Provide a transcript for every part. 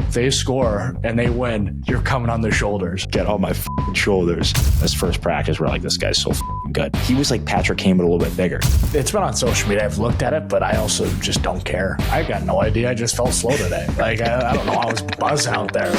If they score and they win, you're coming on their shoulders. Get on my shoulders. This first practice, we're like, this guy's so good. He was like Patrick Kane, but a little bit bigger. It's been on social media. I've looked at it, but I also just don't care. I got no idea. I just felt slow today. Like, I don't know. I was buzzing out there.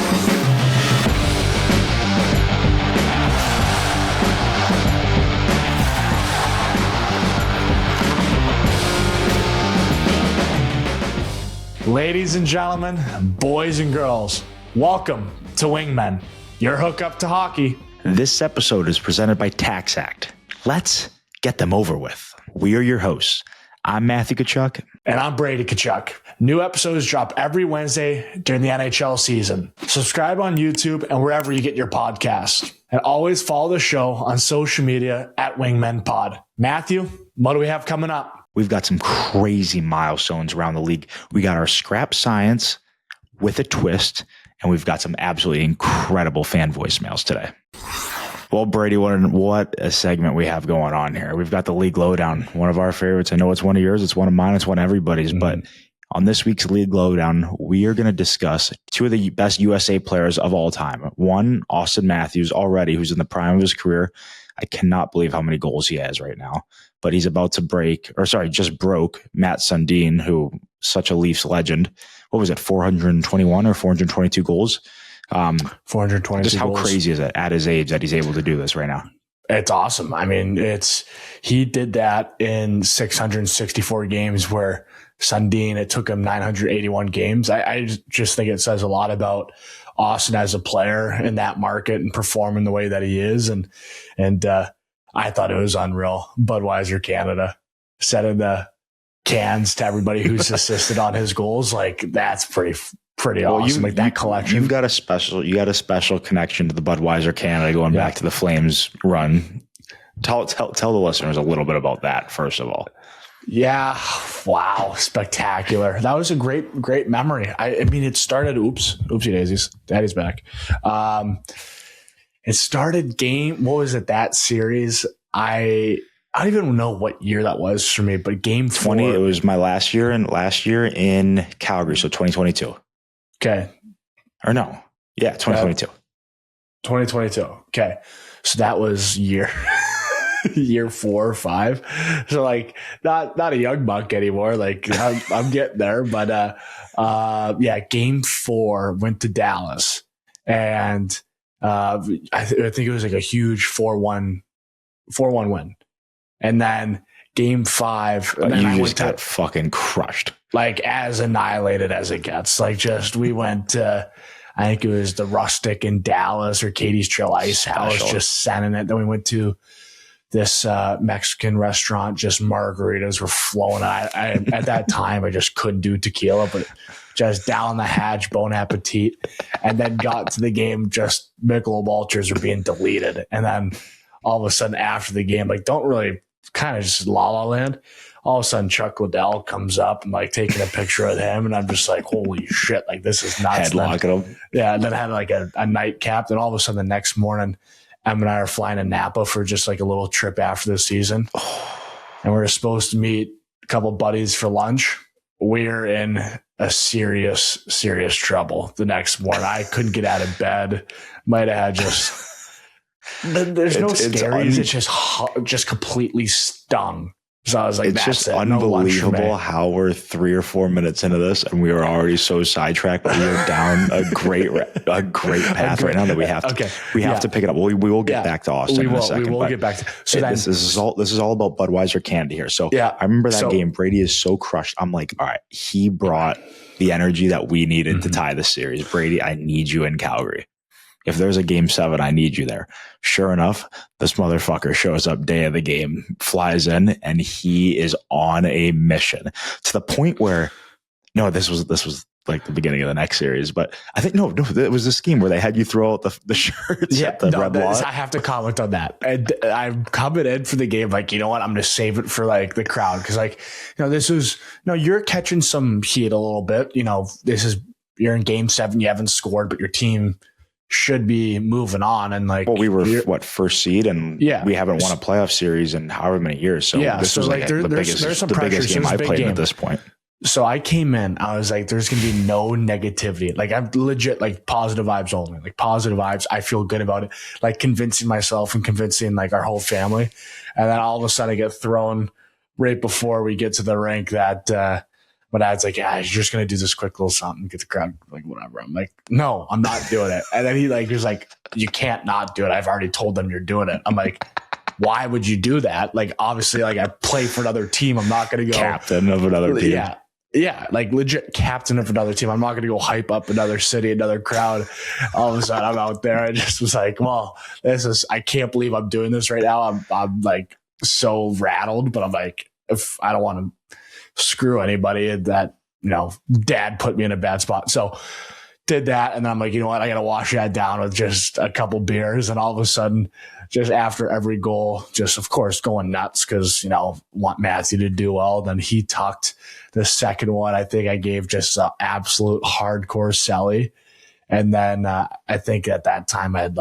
Ladies and gentlemen, boys and girls, welcome to Wingmen, your hookup to hockey. This episode is presented by Tax Act. Let's get them over with. We are your hosts. I'm Matthew Tkachuk. And I'm Brady Tkachuk. New episodes drop every Wednesday during the NHL season. Subscribe on YouTube and wherever you get your podcasts. And always follow the show on social media at Wingmen Pod. Matthew, what do we have coming up? We've got some crazy milestones around the league. We got our scrap science with a twist, and we've got some absolutely incredible fan voicemails today. Well, Brady, what a segment we have going on here. We've got the league lowdown, one of our favorites. I know it's one of yours, it's one of mine, it's one of everybody's. But on this week's league lowdown, we are going to discuss two of the best USA players of all time. One, Auston Matthews already, who's in the prime of his career. I cannot believe how many goals he has right now. But he's about to just broke Matt Sundin, who such a Leafs legend. What was it, 421 or 422 goals? 422 Just how goals. crazy is it at his age that he's able to do this right now? It's awesome. I mean, he did that in 664 games where Sundin, it took him 981 games. I just think it says a lot about Auston as a player in that market and performing the way that he is. And I thought it was unreal. Budweiser Canada setting the cans to everybody who's assisted on his goals. Like, that's pretty awesome. Like, that collection. You got a special connection to the Budweiser Canada going back to the Flames run. Tell the listeners a little bit about that, first of all. Yeah. Wow. Spectacular. That was a great memory. I mean, it started, oopsie daisies. Daddy's back. It started what was it, that series? I don't even know what year that was for me, but game 20, 4. it was my last year in Calgary, so 2022. Okay. Or no. Yeah, 2022. 2022. Okay. So that was year 4 or 5. So, like, not a young buck anymore. Like, I'm getting there, but game 4 went to Dallas, and I think it was like a huge 4-1 win. And then game 5, and then you just got fucking crushed. Like, as annihilated as it gets. Like, we went to, I think it was the Rustic in Dallas or Katie's Trail Ice House, just sending it. Then we went to this Mexican restaurant, just margaritas were flowing. I at that time, I just couldn't do tequila, but just down the hatch, bon appetit. And then got to the game, just Michelob Ultras were being deleted. And then all of a sudden after the game, like, don't really, kind of just la land. All of a sudden, Chuck Liddell comes up and, like, taking a picture of him. And I'm just like, holy shit, like, this is nuts. Headlocking him. Yeah. And then had like a nightcap. Then all of a sudden the next morning, Em and I are flying to Napa for just like a little trip after the season. And we're supposed to meet a couple buddies for lunch. We're in a serious trouble the next morning. I couldn't get out of bed. Might have had there's no scaries. It's just completely stung. So I was like, it's just unbelievable how we're 3 or 4 minutes into this and we are already so sidetracked, but we are down a great path right now that we have to pick it up. We will get back to Auston in a second. We will get back to this is all about Budweiser Canada here. So I remember that game. Brady is so crushed. I'm like, all right, he brought the energy that we needed to tie the series. Brady, I need you in Calgary. If there's a game 7, I need you there. Sure enough, this motherfucker shows up day of the game, flies in, and he is on a mission to the point where, this was like the beginning of the next series, but I think, no, it was this game where they had you throw out the shirts at the red lot. I have to comment on that. And I'm coming in for the game, like, you know what? I'm going to save it for like the crowd. Cause like, you're catching some heat a little bit. You're in game 7, you haven't scored, but your team should be moving on. And like, we were first seed, and we haven't won a playoff series in however many years. So this was like the biggest game I played at this point. So I came in, I was like, there's going to be no negativity. Like I'm legit like positive vibes only, like positive vibes. I feel good about it. Like convincing myself and convincing like our whole family. And then all of a sudden I get thrown right before we get to the rink that, my dad's like, yeah, you're just going to do this quick little something, get the crowd, like whatever. I'm like, no, I'm not doing it. And then he was like, you can't not do it. I've already told them you're doing it. I'm like, why would you do that? Like, obviously, like I play for another team. I'm not going to go captain of another team. Yeah. Yeah. Like legit captain of another team. I'm not going to go hype up another city, another crowd. All of a sudden I'm out there. I just was like, well, I can't believe I'm doing this right now. I'm like so rattled, but I'm like, if I don't want to screw anybody that, dad put me in a bad spot. So did that. And then I'm like, you know what? I got to wash that down with just a couple beers. And all of a sudden, just after every goal, just of course going nuts because, want Matthew to do well. Then he tucked the second one. I think I gave just an absolute hardcore celly. And then I think at that time I had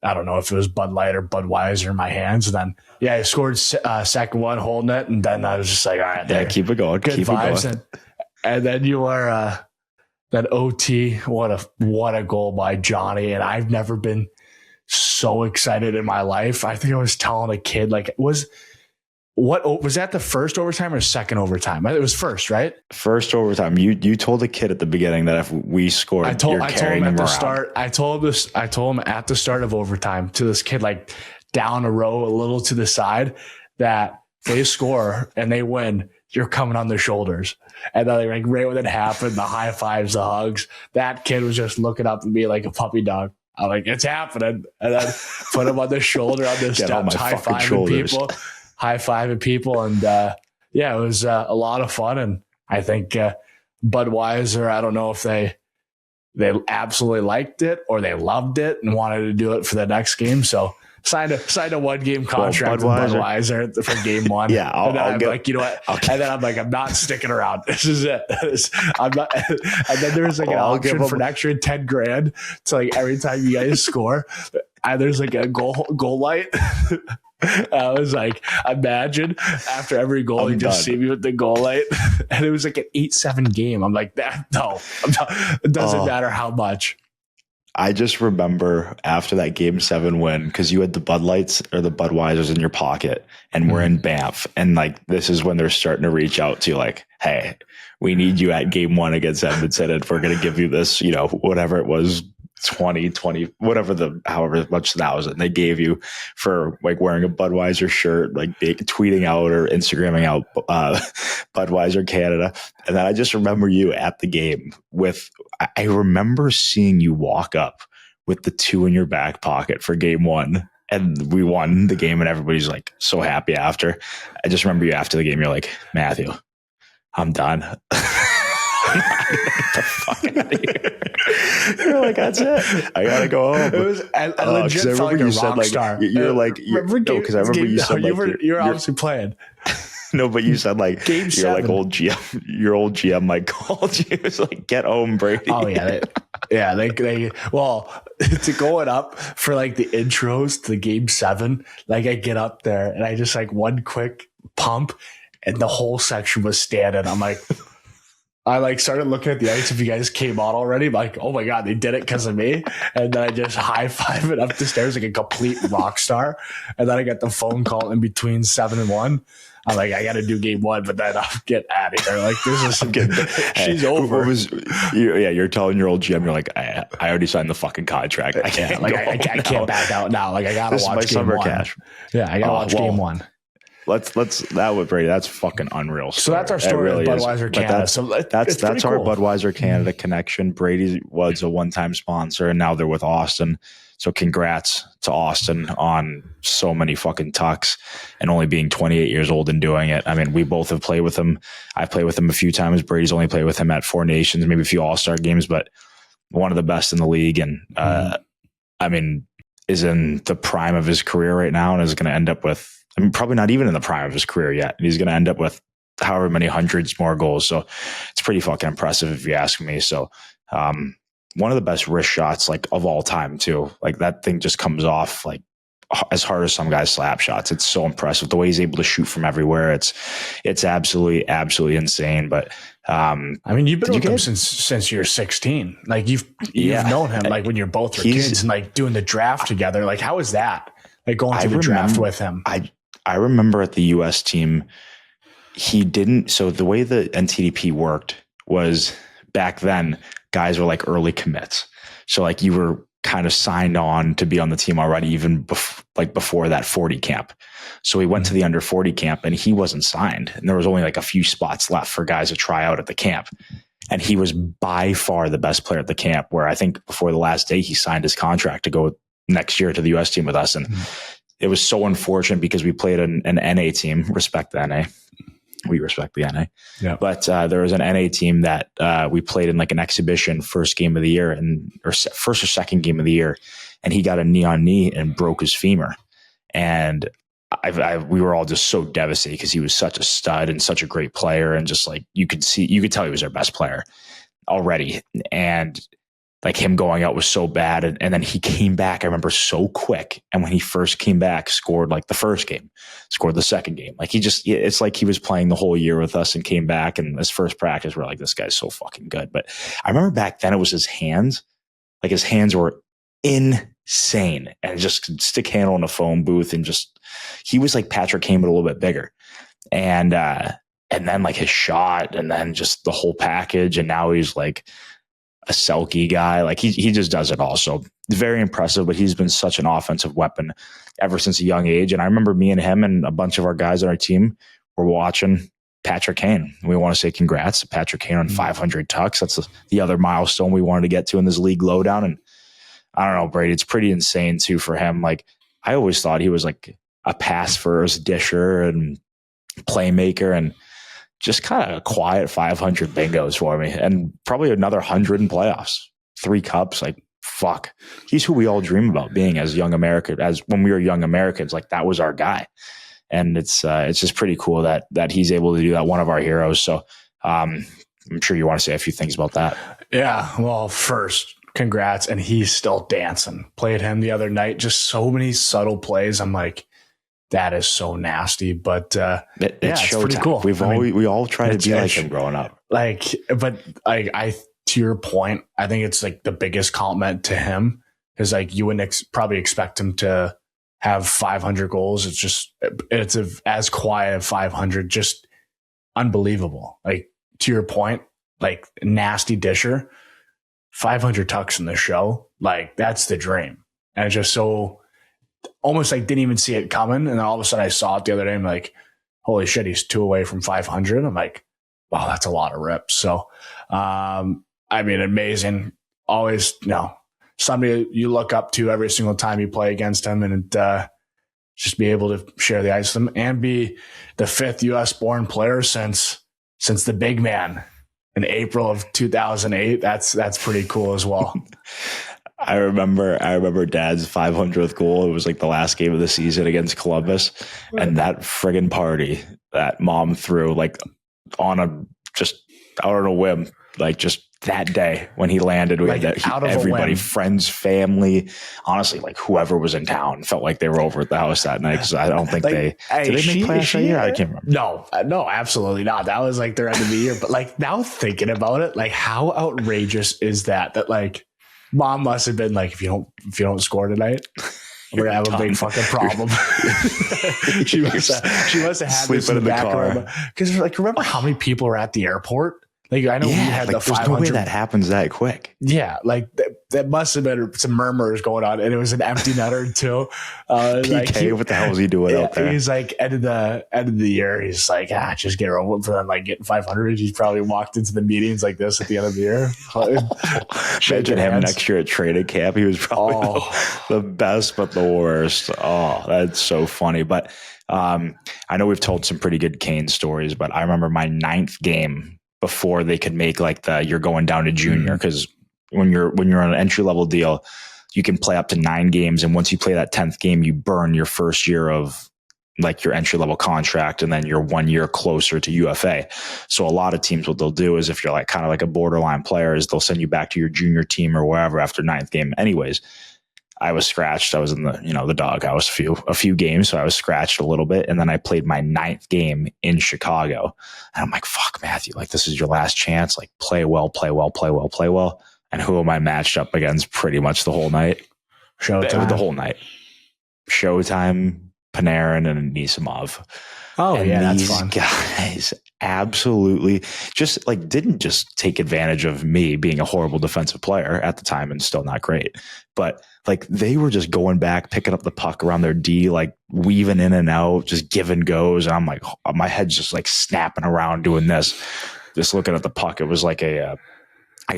I don't know if it was Bud Light or Budweiser in my hands. And then, I scored second one, holding it. And then I was just like, all right, yeah, keep it going. Good vibes. And then you are that OT. What a goal by Johnny. And I've never been so excited in my life. I think I was telling a kid, was that the first overtime or second overtime? It was first, right? First overtime. You told the kid at the beginning that if we scored, I told him at the start. I told him at the start of overtime to this kid, down a row, a little to the side, that they score and they win, you're coming on their shoulders. And then right when it happened, the high fives, the hugs, that kid was just looking up at me like a puppy dog. I'm like, it's happening. And then put him on the shoulder on the steps, high-fiving people. And it was a lot of fun. And I think Budweiser, I don't know if they absolutely liked it or they loved it and wanted to do it for the next game. So signed a 1-game contract with Budweiser for game one. Yeah, I'm like, you know what? And then I'm like, I'm not sticking around. This is it. I'm not. And then there's an option for an extra $10,000 to every time you guys score. And there's a goal light. I was like, imagine after every goal, you just see me with the goal light. And it was an 8-7 game. I'm like, no, it doesn't matter how much. I just remember after that game 7 win, because you had the Bud Lights or the Budweisers in your pocket and we're in Banff. And this is when they're starting to reach out to you hey, we need you at game 1 against Edmonton. And we're going to give you this, whatever it was, 20, whatever however much thousand they gave you for wearing a Budweiser shirt, tweeting out or Instagramming out Budweiser Canada. And then I just remember you at the game I remember seeing you walk up with the 2 in your back pocket for game 1 and we won the game and everybody's so happy after. I just remember you after the game, you're like, Matthew, I'm done. Get the fuck out of here. You're like, that's it. I gotta go home. It was I legit felt like a rock star. You're because I remember you said you were obviously playing. No, but you said game you're 7. Old GM. Your old GM called you. It's get home, Brady. Oh yeah, they to going up for the intros to the game 7. I get up there and I just one quick pump and the whole section was standing. I'm like. I started looking at the ice if you guys came on already. I'm like, oh my God, they did it because of me. And then I just high-five it up the stairs like a complete rock star. And then I got the phone call in between 7 and 1. I'm like, I got to do game 1, but then I'll get out of here. This is she's over. You're telling your old GM, you're like, I already signed the fucking contract. I can't I can't back out now. I got to watch game 1. Cash. Yeah, I got to watch game 1. Let's that with Brady. That's fucking unreal. So that's our story with Budweiser Canada. That's our Budweiser Canada connection. Brady was a one-time sponsor, and now they're with Auston. So congrats to Auston on so many fucking tucks and only being 28 years old and doing it. I mean, we both have played with him. I've played with him a few times. Brady's only played with him at 4 Nations, maybe a few All-Star games, but one of the best in the league. And is in the prime of his career right now and is going to end up with, probably not even in the prime of his career yet. He's going to end up with however many hundreds more goals. So it's pretty fucking impressive if you ask me. So one of the best wrist shots of all time too. That thing just comes off as hard as some guys slap shots. It's so impressive the way he's able to shoot from everywhere. It's absolutely insane. But I mean, you've been with him since you're 16. Like you've known him like when you're both were kids and like doing the draft together. Like how is that? Like going through the draft with him. I remember at the US team, he didn't. So the way the NTDP worked was back then guys were like early commits. So like you were kind of signed on to be on the team already, even before that 40 camp. So we went to the under 40 camp and he wasn't signed. And there was only like a few spots left for guys to try out at the camp. And he was by far the best player at the camp, where I think before the last day, he signed his contract to go next year to the US team with us. And it was so unfortunate because we played an NA team. Respect the NA. We respect the NA. Yeah. But there was an NA team that we played in like an exhibition first game of the year or first or second game of the year. And he got a knee on knee and broke his femur. And we were all just so devastated because he was such a stud and such a great player. And just like you could tell he was our best player already. And like him going out was so bad. And then he came back, I remember, so quick. And when he first came back, scored like the first game, scored the second game. Like it's like he was playing the whole year with us and came back. And his first practice, we're like, this guy's so fucking good. But I remember back then it was his hands. Like his hands were insane. And just could stick handle in a phone booth and he was like Patrick Kane, but a little bit bigger. And then like his shot and then just the whole package. And now he's like a Selke guy. Like he just does it all. So very impressive, but he's been such an offensive weapon ever since a young age. And I remember me and him and a bunch of our guys on our team were watching Patrick Kane. We want to say congrats to Patrick Kane on 500 tucks. That's the other milestone we wanted to get to in this league lowdown. And I don't know, Brady, it's pretty insane too for him. Like I always thought he was like a pass first disher and playmaker, and just kind of a quiet 500 bingos for me, and probably another 100 in playoffs, 3 cups. Like, fuck, he's who we all dream about being as young Americans, as when we were young Americans. Like that was our guy. And it's just pretty cool that he's able to do that. One of our heroes. So I'm sure you want to say a few things about that. Yeah. Well, first, congrats. And he's still dancing. Played him the other night. Just so many subtle plays. I'm like, that is so nasty, but it's pretty cool. We all tried to be like him growing up. Like, but I to your point, I think it's like the biggest compliment to him is like you wouldn't probably expect him to have 500 goals. It's as quiet as 500, just unbelievable. Like to your point, like nasty disher, 500 tucks in the show, like that's the dream, and it's just so. Almost like didn't even see it coming. And then all of a sudden I saw it the other day. I'm like, holy shit, he's 2 away from 500. I'm like, wow, that's a lot of rips. So, I mean, amazing. Always, somebody you look up to every single time you play against him, and just be able to share the ice with him and be the 5th US born player since the big man in April of 2008. That's pretty cool as well. I remember Dad's 500th goal. It was like the last game of the season against Columbus, and that friggin' party that Mom threw like on out on a whim, like just that day when he landed, we had everybody, friends, family, honestly, like whoever was in town felt like they were over at the house that night. Because I don't think did they make playoffs that year? I can't remember. No, absolutely not. That was like their end of the year. But like now thinking about it, like how outrageous is that like. Mom must have been like, if you don't score tonight, we're gonna have a big fucking problem. she must have had this in the back room. Because like, remember how many people were at the airport? Like I know we had the 500. There's no way that happens that quick. Yeah, like that must have been some murmurs going on, and it was an empty netter too. PK, what the hell was he doing out there? He's like end of the year. He's like, just get her over for them, like getting 500. He probably walked into the meetings like this at the end of the year. Imagine him next year at training camp. He was probably the best, but the worst. Oh, that's so funny. But I know we've told some pretty good Kane stories, but I remember my 9th game. Before they could make like you're going down to junior, because when you're on an entry level deal, you can play up to 9 games, and once you play that 10th game, you burn your first year of like your entry level contract, and then you're 1 year closer to UFA. So a lot of teams, what they'll do is if you're like kind of like a borderline player, is they'll send you back to your junior team or wherever after 9th game. Anyways, I was scratched. I was in the doghouse a few games, so I was scratched a little bit, and then I played my 9th game in Chicago, and I'm like, "Fuck, Matthew! Like, this is your last chance. Like, play well, play well, play well, play well." And who am I matched up against pretty much the whole night? Showtime. The whole night. Showtime, Panarin, and Anisimov. Oh, and yeah, that's these fun. guys absolutely just like didn't just take advantage of me being a horrible defensive player at the time and still not great, but like they were just going back, picking up the puck around their D, like weaving in and out, just giving goes. And I'm like, my head's just like snapping around doing this, just looking at the puck. It was like a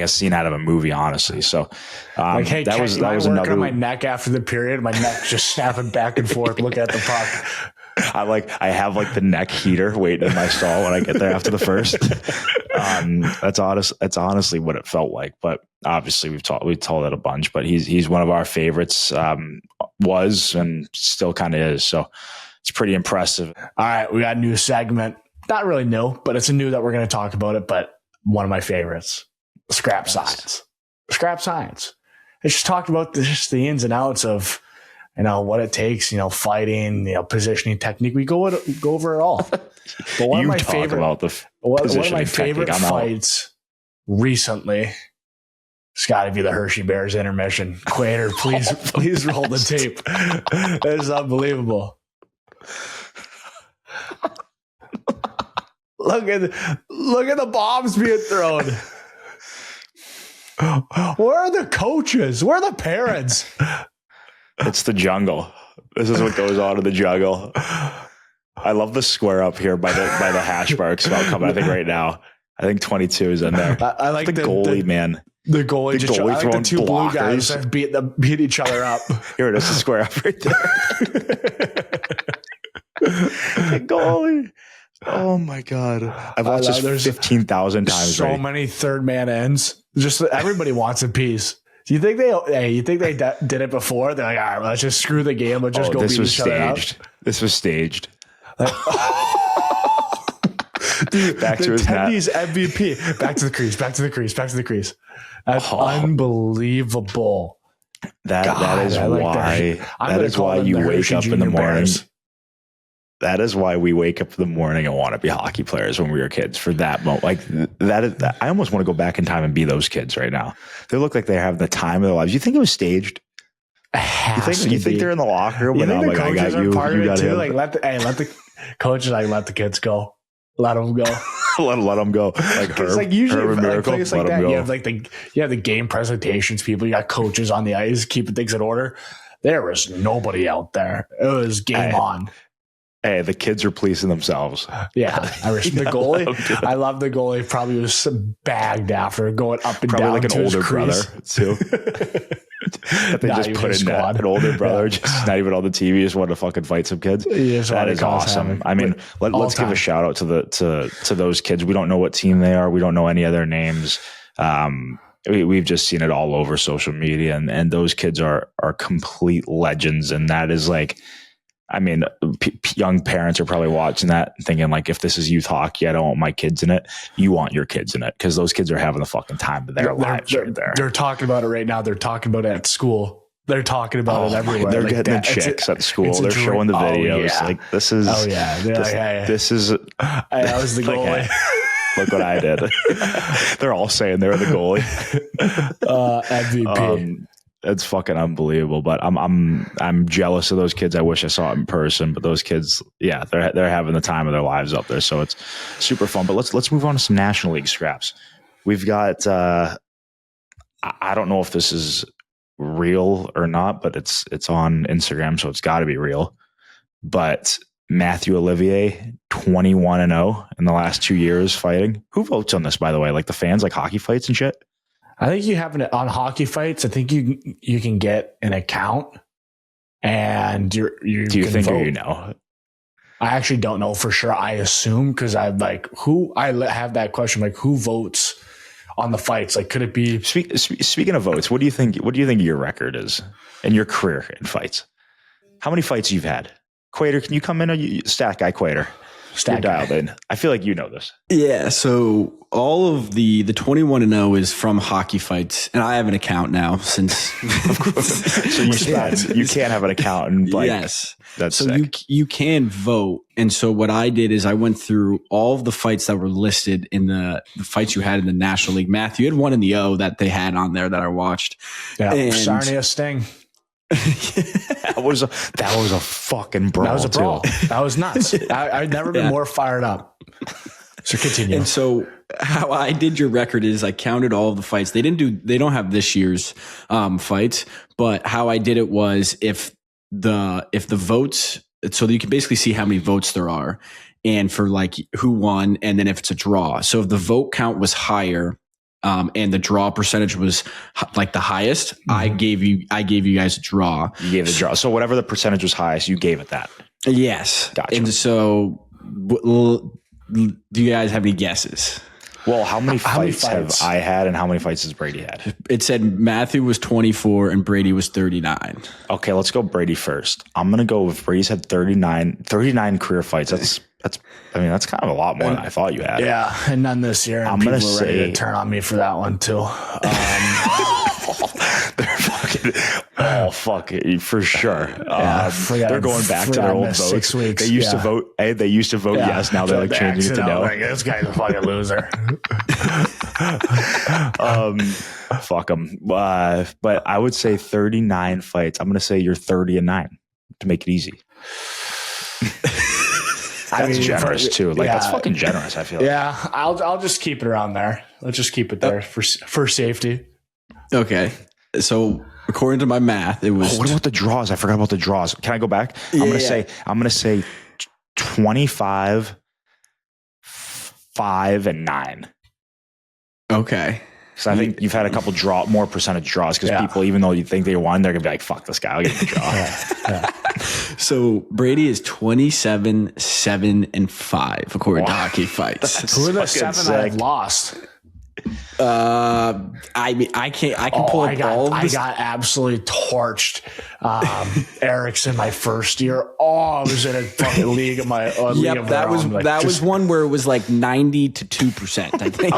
scene out of a movie, honestly. So like, hey, that was working another on my neck after the period. My neck just snapping back and forth, looking at the puck. I have like the neck heater waiting in my stall when I get there after the first. That's honestly what it felt like. But obviously we've told it a bunch. But he's one of our favorites. Was and still kind of is. So it's pretty impressive. All right, we got a new segment. Not really new, but it's a new that we're going to talk about it. But one of my favorites, scrap science. Scrap science. It's just talked about just the ins and outs of, what it takes, fighting, positioning technique. We go over it all. But one of my favorite fights recently, it's got to be the Hershey Bears intermission. Quater, please roll the tape. That is unbelievable. Look at the bombs being thrown. Where are the coaches? Where are the parents? It's the jungle. This is what goes on in the jungle. I love the square up here by the hash marks. So coming, I think right now. I think 22 is in there. I like the goalie, man. The goalie just I like the two blockers. Blue guys that beat each other up. Here it is, the square up right there. The goalie. Oh my God. I've watched this 15,000 times. So many third man ends. Just everybody wants a piece. Do you think they did it before? They're like, all right, let's just screw the game. Let's just go beat each other up. This was staged. Dude, back to his Tendy's MVP. Back to the crease. That's unbelievable. That is why you wake up in the morning. That is why we wake up in the morning and want to be hockey players when we were kids for that moment. Like that, I almost want to go back in time and be those kids right now. They look like they have the time of their lives. You think it was staged? You think they're in the locker room? You think the coaches are part of it too? Him. Like let the coaches let the kids go. Let them go. let them go. Like Herb, like usually Herb Miracle, like that. You have the game presentations people. You got coaches on the ice keeping things in order. There was nobody out there. It was game on. Hey, the kids are policing themselves. Yeah, I respect the goalie. I love the goalie. Probably was bagged after going up and probably down. Like an older brother too. They just put in that, an older brother, just not even on the TV, just wanted to fucking fight some kids. That is awesome. I mean, let's give a shout out to those kids. We don't know what team they are. We don't know any of their names. We've just seen it all over social media, and those kids are complete legends. And that is like, I mean, young parents are probably watching that and thinking like, if this is youth hockey, I don't want my kids in it. You want your kids in it because those kids are having the fucking time of their lives right there. They're talking about it right now. They're talking about it at school. They're talking about it everywhere. They're getting the chicks at school. They're showing the videos. Yeah. Like this is. Oh yeah. This is. That was the goalie. Like, look what I did. They're all saying they're the goalie. MVP. It's fucking unbelievable, but I'm jealous of those kids. I wish I saw it in person, but those kids, yeah, they're having the time of their lives up there, so it's super fun. But let's move on to some National League scraps. We've got I don't know if this is real or not, but it's on Instagram, so it's got to be real. But Matthew Olivier, 21-0 in the last 2 years fighting. Who votes on this, by the way? Like the fans, like hockey fights and shit? I think you have it on hockey fights. I think you can get an account, and do you think vote. Or you know? I actually don't know for sure. I assume because I have that question like who votes on the fights? Like, could it be? Speaking of votes, what do you think? What do you think your record is in your career in fights? How many fights you've had? Quater, can you come in? Stat guy Quater. Stat dialed guy. in. I feel like you know this. Yeah, so all of the 21-0 is from hockey fights, and I have an account now since. So you can't have an account and yes, that's so sick. you can vote, and so what I did is I went through all of the fights that were listed in the fights you had in the National League. Matthew, you had one in the O that they had on there that I watched. Yeah, And- Sarnia Sting. That was a fucking brawl. That was a brawl. Too. That was nuts. I've never been more fired up. So continue. And so how I did your record is I counted all of the fights. They don't have this year's fights, but how I did it was if the votes, so you can basically see how many votes there are and for like who won, and then if it's a draw. So if the vote count was higher, and the draw percentage was like the highest, I gave you guys a draw. You gave the draw. So whatever the percentage was highest, you gave it that. Yes. Gotcha. And so do you guys have any guesses? Well, how many fights have fights? I had and how many fights has Brady had? It said Matthew was 24 and Brady was 39. Okay, let's go Brady first. I'm going to go with Brady's had 39 career fights. That's kind of a lot more than I thought you had. Yeah, and none this year. And I'm people gonna were ready say- to turn on me for that one too. They're fucking, fuck it, for sure. Forgot- They're going back to their forgot old missed votes. 6 weeks. They used to Yeah. vote. Hey, they used to vote yes. Now they're like changing it to no. Like, this guy's a fucking loser. Fuck them. But I would say 39 fights. I'm going to say you're 30-9 to make it easy. That's generous too. Like that's fucking generous. I feel. Yeah, I'll just keep it around there. Let's just keep it there for safety. Okay. So according to my math, it was What about the draws? I forgot about the draws. Can I go back? I'm gonna say 25, 5, and 9. okay. So I think you've had a couple more percentage draws because people, even though you think they won, they're gonna be like, "Fuck this guy, I'll give him a draw." So Brady is 27, 7, and 5 according to hockey fights. Who are the fucking 7 I've sick. lost? I mean, I can pull up all of I this. got absolutely torched. Erickson my first year. I was in a fucking league of my league Yep, of that their was own. Like, that was just- one where it was like 90 to 2%. I think.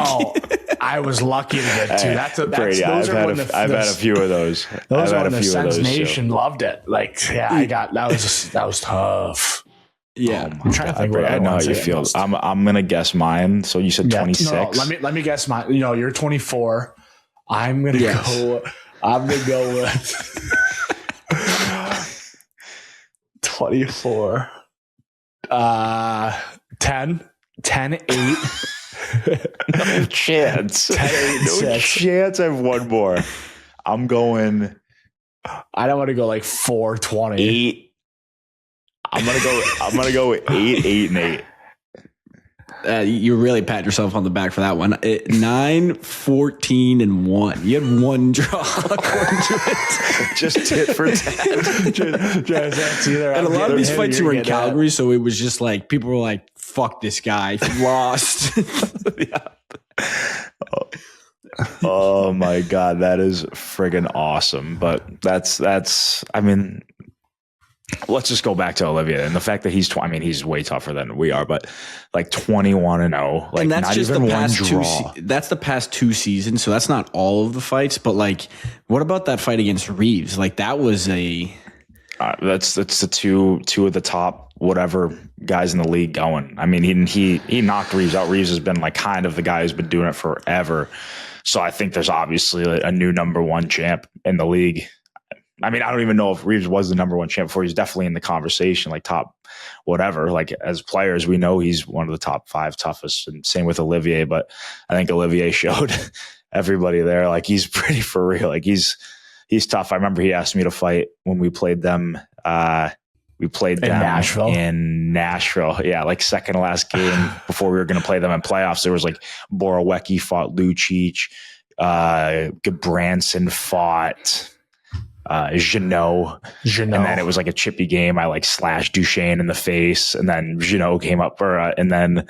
I was lucky to get two. That's Brady, those I've are had when I've had a few of those. those I've are had when a the few of Sens those Nation too. loved it. Like, I got that was tough. Yeah. I'm trying to think. Brady, What I know how ones you I feel. lost. I'm gonna guess mine. So you said 26. No, let me guess mine. You're 24. I'm gonna go with 24. 10, 8. No chance. 10, 8, No 6. chance. I have one more. I'm going I don't want to go like 420. 8. I'm gonna go with 8, 8, and 8. You really pat yourself on the back for that one. 9, 14, and 1. You had one draw according to it. Just tit for tat. That's either And a lot of these fights were in getting Calgary, so it was just like people were like, "Fuck this guy, he lost." Oh my god, that is friggin' awesome. But that's. I mean, let's just go back to Olivier and the fact that he's way tougher than we are, but like 21-0, like And that's not just the even one past draw. that's the past 2 seasons, so that's not all of the fights. But like, what about that fight against Reeves? Like that was a. That's the two of the top whatever guys in the league going. I mean, he knocked Reeves out. Reeves has been like kind of the guy who's been doing it forever. So I think there's obviously a new number one champ in the league. I mean, I don't even know if Reeves was the number one champ before. He's definitely in the conversation, like top whatever. Like as players, we know he's one of the top 5 toughest, and same with Olivier. But I think Olivier showed everybody there, like he's pretty for real. Like he's tough. I remember he asked me to fight when we played them. We played them in Nashville. Yeah, like second to last game before we were going to play them in playoffs. There was like Borowiecki fought Lucic, Gabranson fought Jeannot. And then it was like a chippy game. I like slashed Duchesne in the face, and then Jeannot came up and then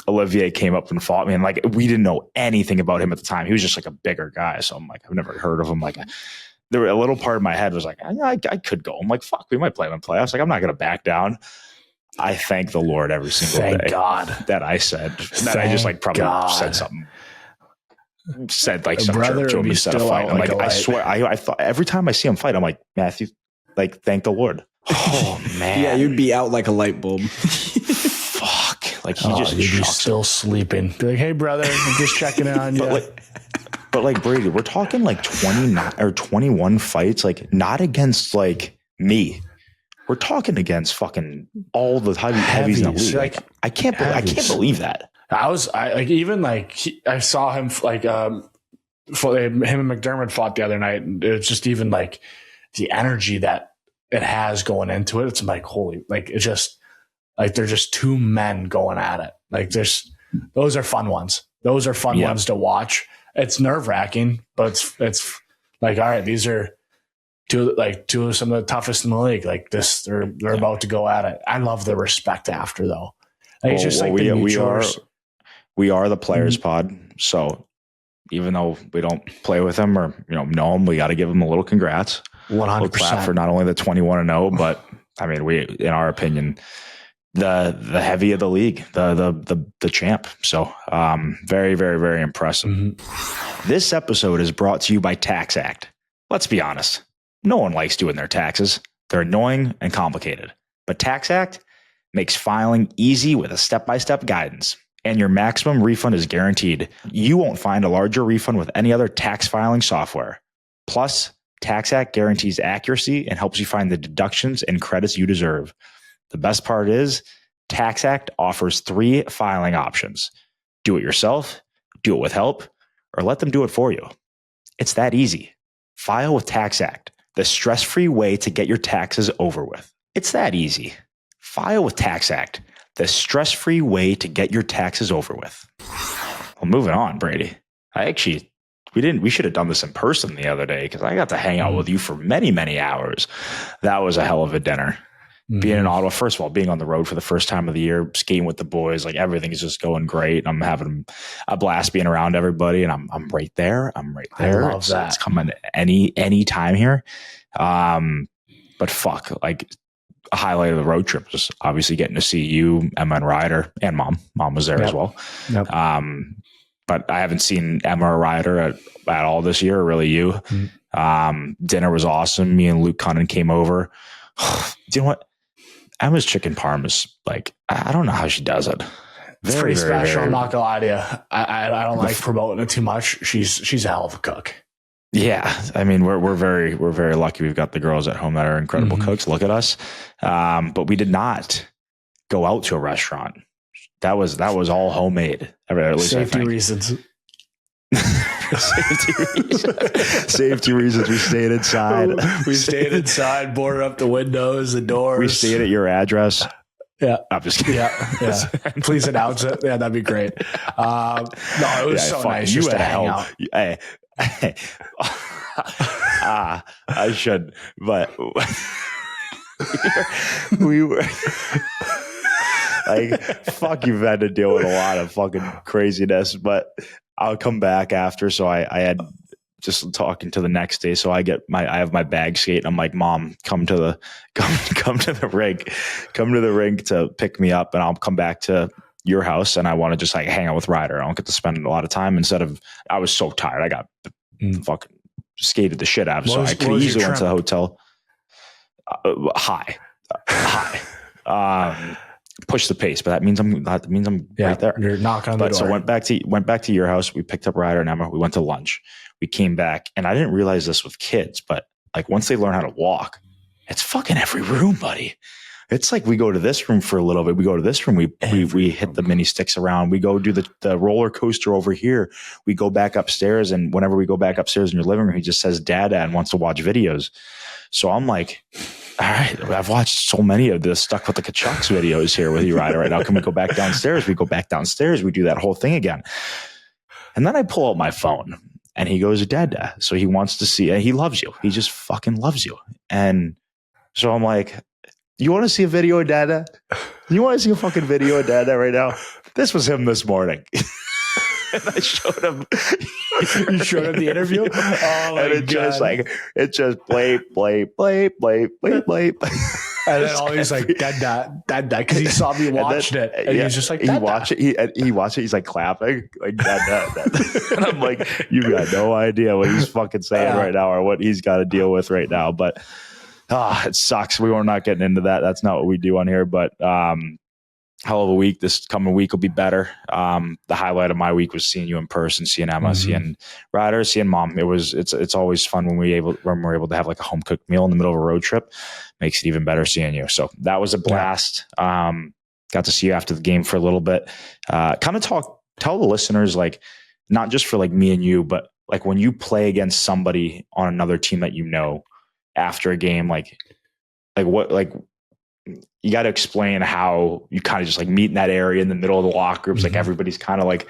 Olivier came up and fought me. And like, we didn't know anything about him at the time. He was just like a bigger guy. So I'm like, I've never heard of him. Like, there were a little part of my head was like, I could go. I'm like, fuck, we might play him in playoffs. Like, I'm not going to back down. I thank the Lord every single day. God that I said that. I just like probably said something. Said like some jerk to him instead of fight. I'm like, I swear, I thought every time I see him fight, I'm like, Matthew, like, thank the Lord. Oh man, yeah, you'd be out like a light bulb. Fuck, like you'd be still sleeping. Be like, hey brother, I'm just checking in on you. But like Brady, we're talking like 29 or 21 fights, like not against like me. We're talking against fucking all the heavies in the league. Like I can't believe that. I saw him like him and McDermott fought the other night, and it's just even like the energy that it has going into it. It's like holy, like it's just like they're just two men going at it. Like those are fun ones. Those are fun ones to watch. It's nerve wracking, but it's like all right, these are two of some of the toughest in the league. Like this, they're about to go at it. I love the respect after though. Like, it's just like we are the players pod. So even though we don't play with them or know them, we got to give them a little congrats. 100% clap for not only the 21-0, but I mean, we, in our opinion, the heavy of the league, the champ. So very, very, very impressive. Mm-hmm. This episode is brought to you by Tax Act. Let's be honest. No one likes doing their taxes. They're annoying and complicated. But Tax Act makes filing easy with a step-by-step guidance. And your maximum refund is guaranteed. You won't find a larger refund with any other tax filing software. Plus, Tax Act guarantees accuracy and helps you find the deductions and credits you deserve. The best part is, Tax Act offers 3 filing options. Do it yourself, do it with help, or let them do it for you. It's that easy. File with Tax Act, the stress-free way to get your taxes over with. It's that easy. File with Tax Act, the stress-free way to get your taxes over with. Well, moving on, Brady. We should have done this in person the other day because I got to hang out with you for many, many hours. That was a hell of a dinner. Being in Ottawa, first of all, being on the road for the first time of the year, skating with the boys, like everything is just going great. I'm having a blast being around everybody, and I'm right there. I love that. It's coming any time here. But fuck, like a highlight of the road trip was obviously getting to see you, Emma, and Ryder, and Mom. Mom was there as well. Yep. But I haven't seen Emma or Ryder at all this year, or really you. Dinner was awesome. Me and Luke Cunnan came over. Do you know what? Emma's chicken parm is like, I don't know how she does it. It's pretty special. I'm not gonna lie to you. I don't like promoting it too much. She's a hell of a cook. Yeah, I mean we're very lucky. We've got the girls at home that are incredible cooks. Look at us. But we did not go out to a restaurant. That was all homemade. At least safety reasons. Safety reasons. We stayed inside. We stayed inside, boarded up the windows, the doors. We stayed at your address. Yeah. I'm just kidding. Yeah. Please announce it. Yeah, that'd be great. No, it was so nice just to hang out. Hey. I should, but we were like, fuck, you've had to deal with a lot of fucking craziness, but I'll come back after. So I had just talking to the next day. So I have my bag skate. And I'm like, Mom, come to the rink to pick me up, and I'll come back to your house. And I want to just like hang out with Ryder. I don't get to spend a lot of time I was so tired. I got fucking skated the shit out of. So I could easily went to the hotel. High. Push the pace, but that means I'm right there. You're knocking on the door. So went back to your house. We picked up Ryder and Emma. We went to lunch. We came back, and I didn't realize this with kids, but like once they learn how to walk, it's fucking every room, buddy. It's like we go to this room for a little bit. We go to this room. We hit the mini sticks around. We go do the roller coaster over here. We go back upstairs, and whenever we go back upstairs in your living room, he just says "Dada" and wants to watch videos. So I'm like, all right, I've watched so many of the Stuck with the Tkachuks videos here with you, Ryder, right now. Can we go back downstairs? We go back downstairs. We do that whole thing again. And then I pull out my phone, and he goes, Dada. So he wants to see, and he loves you. He just fucking loves you. And so I'm like, you want to see a video of Dada? You want to see a fucking video of Dada right now? This was him this morning. And I showed him. You showed him the interview? Oh my and it God. just play. And then all he's like, dad, because he saw me watched it. And he was just like, he watched it. He watched it. He's like clapping, like dad. And I'm like, you got no idea what he's fucking saying right now or what he's got to deal with right now. But it sucks. We were not getting into that. That's not what we do on here. But hell of a week. This coming week will be better. The highlight of my week was seeing you in person, seeing Emma, seeing Ryder, seeing Mom. It's always fun when we're able to have like a home cooked meal in the middle of a road trip. Makes it even better seeing you. So that was a blast. Got to see you after the game for a little bit. Kind of tell the listeners, like, not just for like me and you, but like when you play against somebody on another team that you know after a game, like what, like, you got to explain how you kind of just like meet in that area in the middle of the locker rooms. Like everybody's kind of like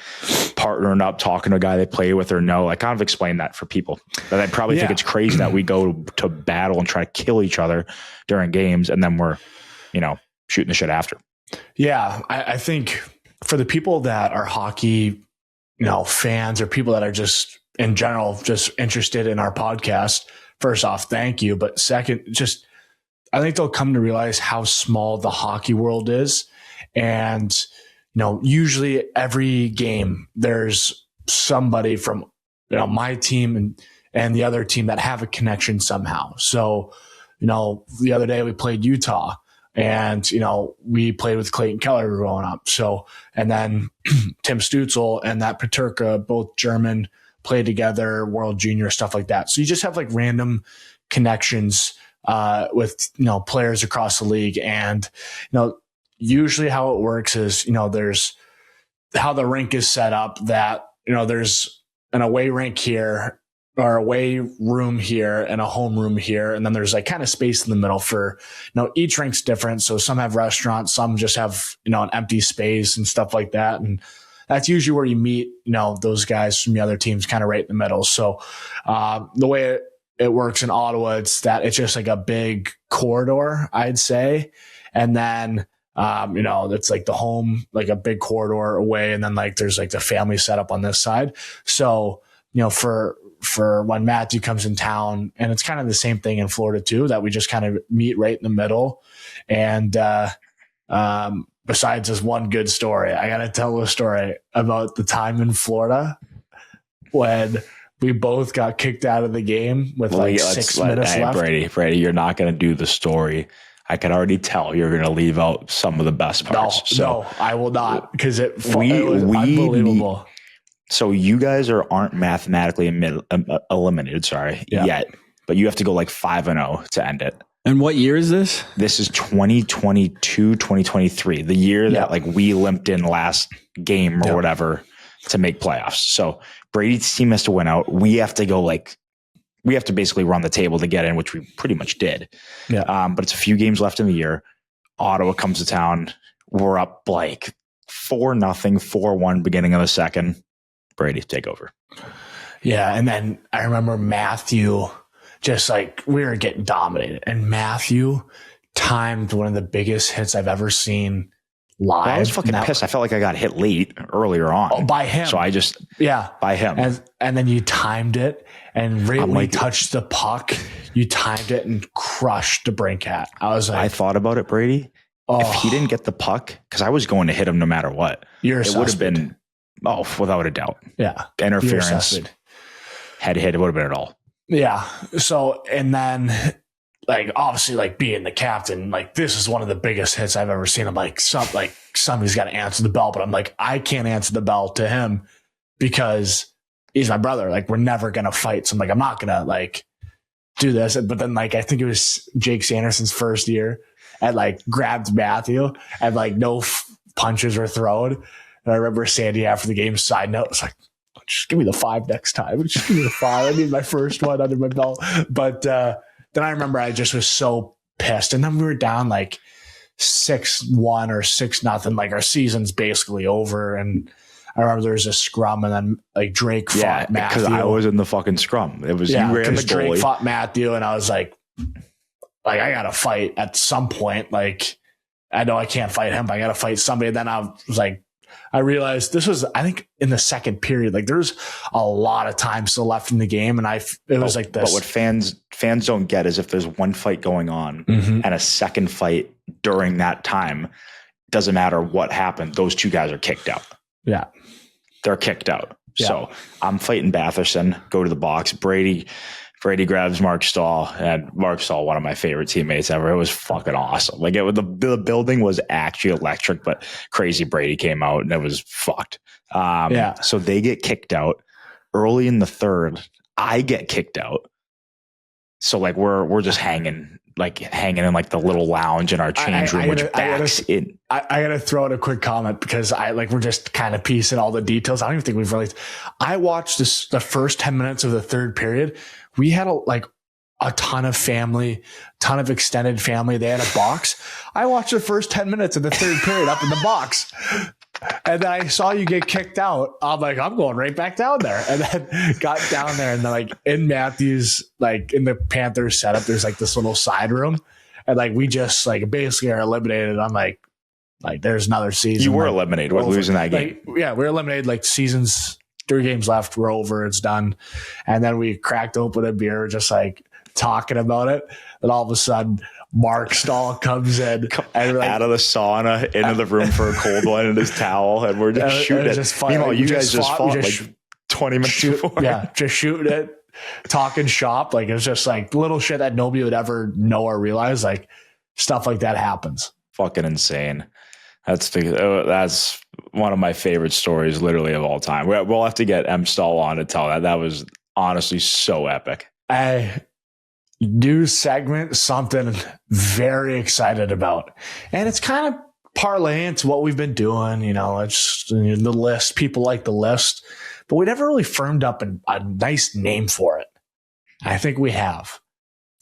partnering up, talking to a guy they play with or no. Like kind of explain that for people that I probably think it's crazy that we go to battle and try to kill each other during games. And then we're, shooting the shit after. Yeah. I think for the people that are hockey, fans or people that are just in general, just interested in our podcast, first off, thank you. But second, I think they'll come to realize how small the hockey world is. And, usually every game there's somebody from, my team and the other team that have a connection somehow. So, the other day we played Utah and, we played with Clayton Keller growing up. So, and then Tim Stutzel and that Paterka, both German, played together, World Junior, stuff like that. So you just have like random connections with players across the league. And usually how it works is there's how the rink is set up, that there's an away rink here or away room here and a home room here, and then there's like kind of space in the middle for each rink's different. So some have restaurants, some just have an empty space and stuff like that, and that's usually where you meet those guys from the other teams, kind of right in the middle. So the way it works in Ottawa, it's just like a big corridor, I'd say. And then, it's like the home, like a big corridor away. And then like, there's like the family setup on this side. So, for when Matthew comes in town, and it's kind of the same thing in Florida too, that we just kind of meet right in the middle. And, besides this one good story, I got to tell a story about the time in Florida when we both got kicked out of the game with 6 minutes left. Brady, you're not going to do the story. I can already tell you're going to leave out some of the best parts. No, I will not, because it was unbelievable. So you guys aren't mathematically eliminated, yet, but you have to go like 5-0 to end it. And what year is this? This is 2022, 2023, the year that like we limped in last game or whatever to make playoffs. So Brady's team has to win out. We have to basically run the table to get in, which we pretty much did. Yeah. But it's a few games left in the year. Ottawa comes to town. We're up like 4-0, 4-1 beginning of the second. Brady, take over. Yeah. And then I remember Matthew, just like we were getting dominated, and Matthew timed one of the biggest hits I've ever seen live. Well, I was fucking pissed. I felt like I got hit late earlier on. Oh, by him. So I just, by him. And then you timed it, and right when he touched the puck, you timed it and crushed the brink hat. I was like, I thought about it, Brady. If he didn't get the puck, because I was going to hit him no matter what, it would have been, without a doubt. Yeah. Interference, head hit, it would have been it all. Yeah. So, and then like, obviously like being the captain, like this is one of the biggest hits I've ever seen. I'm like, somebody's got to answer the bell, but I'm like, I can't answer the bell to him because he's my brother. Like, we're never going to fight. So I'm like, I'm not going to like do this. But then like, I think it was Jake Sanderson's first year, and like grabbed Matthew, and like no punches were thrown. And I remember Sandy after the game, side note, was like, just give me the 5 next time. Just give me the 5. I need my first one under my belt. But then I remember I just was so pissed. And then we were down like 6-1 or 6-0. Like our season's basically over. And I remember there was a scrum, and then like Drake fought Matthew. Because I was in the fucking scrum. It was you ran the goalie. Drake fought Matthew, and I was like I got to fight at some point. Like, I know I can't fight him, but I got to fight somebody. And then I was like, I realized this was, I think, in the second period. Like, there's a lot of time still left in the game, and it was like this. But what fans fans don't get is if there's one fight going on and a second fight during that time, doesn't matter what happened. Those two guys are kicked out. Yeah. They're kicked out. Yeah. So I'm fighting Batherson, go to the box. Brady grabs Mark Stahl, and Mark Stahl, one of my favorite teammates ever. It was fucking awesome. Like the building was actually electric, but crazy Brady came out and it was fucked. So they get kicked out early in the third. I get kicked out. So like we're just hanging in like the little lounge in our change room, which backs in. I gotta throw in a quick comment because we're just kind of piecing all the details. I don't even think we've released. I watched the first 10 minutes of the third period. We had a ton of family, ton of extended family. They had a box. I watched the first 10 minutes of the third period up in the box. And then I saw you get kicked out. I'm like, I'm going right back down there. And then got down there, and then like in Matthews, like in the Panthers setup, there's like this little side room. And like we just like basically are eliminated. I'm like there's another season. You were eliminated. We're losing that game. Yeah, we're eliminated. Like seasons, 3 games left. We're over. It's done. And then we cracked open a beer, just like talking about it. And all of a sudden, Mark Stahl comes in and like, out of the sauna into the room for a cold one in his towel, and we're just shooting it. Meanwhile, you guys just fought like 20 minutes before. Yeah, just shooting it, talking shop. Like it's just like little shit that nobody would ever know or realize. Like stuff like that happens. Fucking insane. That's one of my favorite stories, literally of all time. We'll have to get M Stahl on to tell that. That was honestly so epic. New segment, something very excited about. And it's kind of parlaying to what we've been doing. It's the list. People like the list, but we never really firmed up a nice name for it. I think we have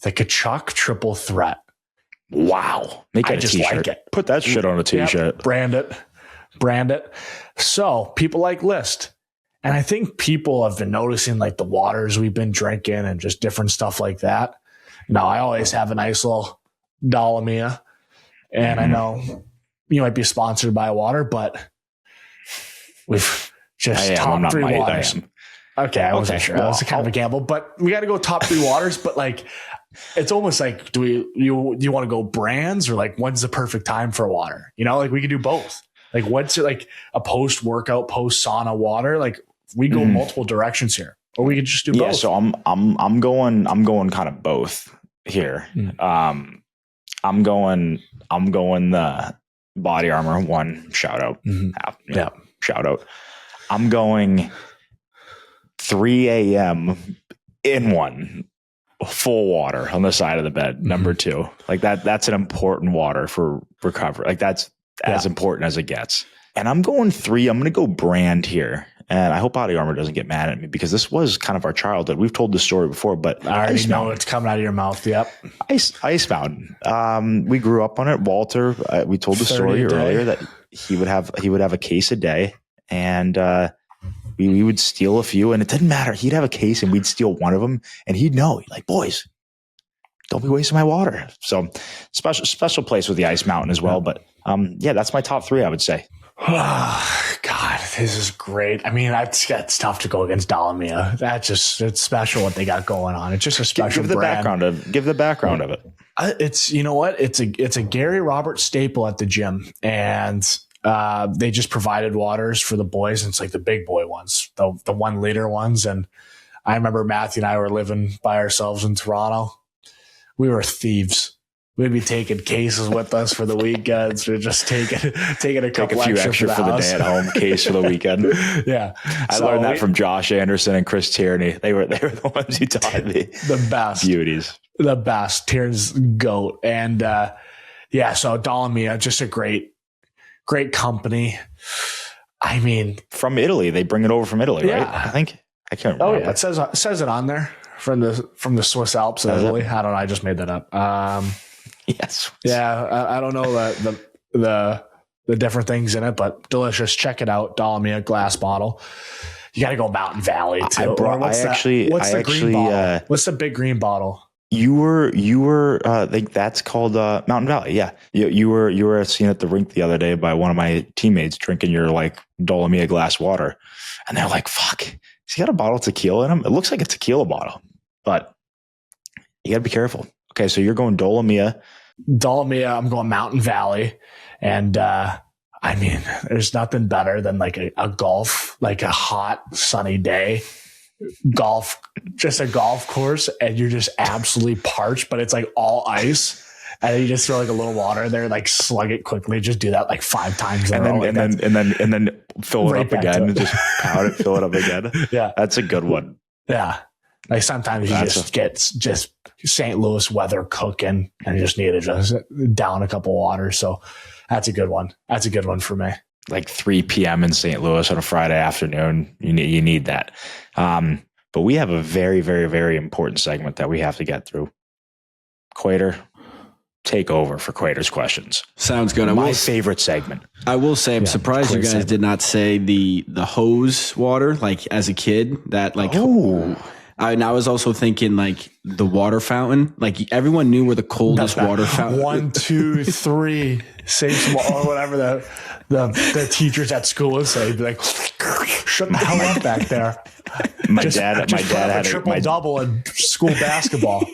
the Tkachuk triple threat. Wow. Make that a t-shirt. Like it. Put that shit on a t-shirt. Yep, brand it. So people like list. And I think people have been noticing like the waters we've been drinking and just different stuff like that. Now, I always have a nice little Dolomia, and I know you might be sponsored by water, but we've just top 3 waters. Okay, I wasn't sure. That was kind of a gamble, but we got to go top 3 waters. But like, it's almost like, do you want to go brands, or like when's the perfect time for water? Like we could do both. Like what's it like a post workout, post sauna water? Like we go multiple directions here, or we could just do both. Yeah, so I'm going kind of both here. I'm going the Body Armor one, shout out. Shout out. I'm going 3 a.m. in one, full water on the side of the bed. Number 2, like that's an important water for recovery. Like that's as important as it gets. And I'm going 3. I'm going to go brand here. And I hope Body Armor doesn't get mad at me, because this was kind of our childhood. We've told the story before, but I already know it's coming out of your mouth. Yep. Ice Mountain. We grew up on it. Walter, we told the story earlier that he would have a case a day, and we would steal a few, and it didn't matter. He'd have a case and we'd steal one of them, and he'd know, like, boys, don't be wasting my water. So special place with the Ice Mountain as well. But that's my top 3, I would say. Oh, God, this is great. I mean, it's tough to go against Dolomia. It's special what they got going on. It's just a special give the brand. background of it. It's, you know what? It's a Gary Roberts staple at the gym, and they just provided waters for the boys, and it's like the big boy ones, the 1 liter ones. And I remember Matthew and I were living by ourselves in Toronto. We were thieves. We'd be taking cases with us for the weekends. We're just taking a couple extra for the day at home case for the weekend. Yeah. I learned that from Josh Anderson and Chris Tierney. They were the ones who taught me the best beauties. The best. Tierney's GOAT. And so Dolomia, just a great company. I mean, from Italy. They bring it over from Italy, right? I think. I can't remember. Oh yeah, it says it on there from the Swiss Alps of Italy. I don't know. I just made that up. Yes. Yeah, I don't know the different things in it, but delicious. Check it out. Dolomia glass bottle. You got to go Mountain Valley too. What's the green bottle? What's the big green bottle? You were I think that's called Mountain Valley. Yeah. You were seen at the rink the other day by one of my teammates drinking your like Dolomia glass water, and they're like, "Fuck, has he got a bottle of tequila in him?" It looks like a tequila bottle, but You got to be careful. Okay, so you're going Dolomia. I'm going Mountain Valley. And I mean, there's nothing better than like a golf, like a hot, sunny day. Just a golf course, and you're just absolutely parched, but it's like all ice. And then you just throw like a little water in there, like slug it quickly. Just do that like 5 times. And then fill it up again and just pound it, fill it up again. Yeah. That's a good one. Yeah. Like sometimes you get St. Louis weather cooking and you just need to just down a couple waters. So that's a good one. That's a good one for me. Like 3 p.m. in St. Louis on a Friday afternoon. You need that. But we have a very, very, very important segment that we have to get through. Quater, take over for Quater's questions. Sounds good. My favorite segment. I will say, I'm surprised you guys did not say the hose water, like as a kid. That like, and I was also thinking like the water fountain. Like everyone knew where the coldest water fountain. 1, 2, 3, save some or whatever the teachers at school would say. Be like, shut the hell up back there. My dad had a triple double in school basketball.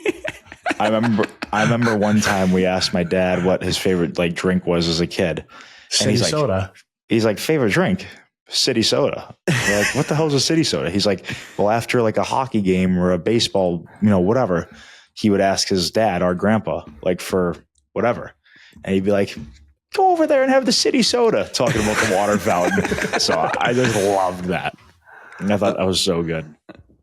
I remember one time we asked my dad what his favorite like drink was as a kid. City soda. He's like, favorite drink? City soda. We're like, what the hell is a city soda? He's like, well, after like a hockey game or a baseball, whatever, he would ask his dad, our grandpa, like for whatever. And he'd be like, go over there and have the city soda, talking about the water fountain. So I just loved that. And I thought that was so good.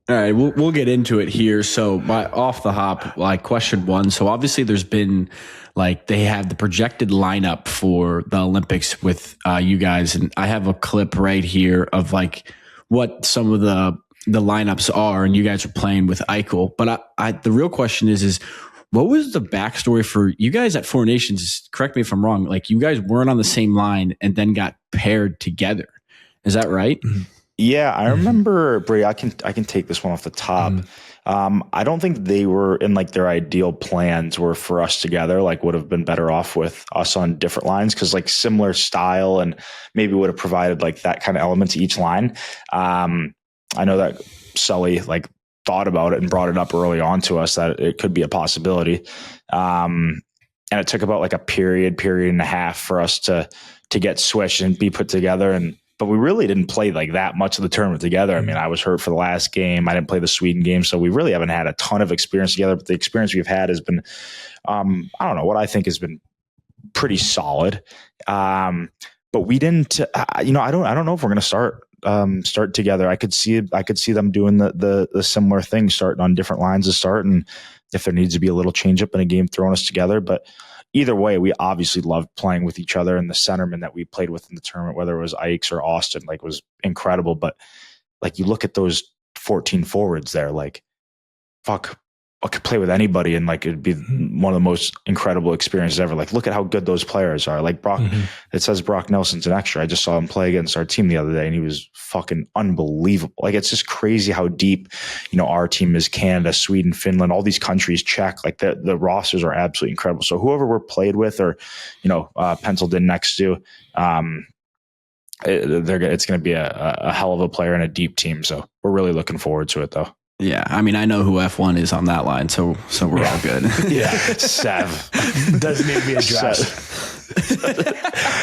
All right, we'll get into it here. So off the hop, like question 1. So obviously there's been like they have the projected lineup for the Olympics with you guys. And I have a clip right here of like what some of the lineups are. And you guys are playing with Eichel. But the real question is what was the backstory for you guys at Four Nations? Correct me if I'm wrong. Like you guys weren't on the same line and then got paired together. Is that right? Mm-hmm. Yeah, I remember, Brady, I can take this one off the top. I don't think they were in like their ideal plans were for us together, like would have been better off with us on different lines because like similar style and maybe would have provided like that kind of element to each line. I know that Sully like thought about it and brought it up early on to us that it could be a possibility. And it took about like a period and a half for us to get switched and be put together. But we really didn't play like that much of the tournament together. I mean, I was hurt for the last game. I didn't play the Sweden game. So we really haven't had a ton of experience together. But the experience we've had has been, I don't know, what I think has been pretty solid. But we didn't, I don't know if we're going to start together. I could see them doing the similar thing, starting on different lines to start. And if there needs to be a little change up in a game, throwing us together. But either way, we obviously loved playing with each other, and the centerman that we played with in the tournament, whether it was Ikes or Auston, like was incredible. But like you look at those 14 forwards there, like fuck, I could play with anybody, and like it'd be one of the most incredible experiences ever. Like look at how good those players are. Like Brock, it says Brock Nelson's an extra. I just saw him play against our team the other day, and he was fucking unbelievable. Like it's just crazy how deep, our team is. Canada, Sweden, Finland, all these countries, Czech, like the rosters are absolutely incredible. So whoever we're played with or, penciled in next to, it's going to be a hell of a player and a deep team. So we're really looking forward to it though. Yeah, I mean, I know who F1 is on that line, so we're all good. Yeah, Sev. Doesn't need to be addressed.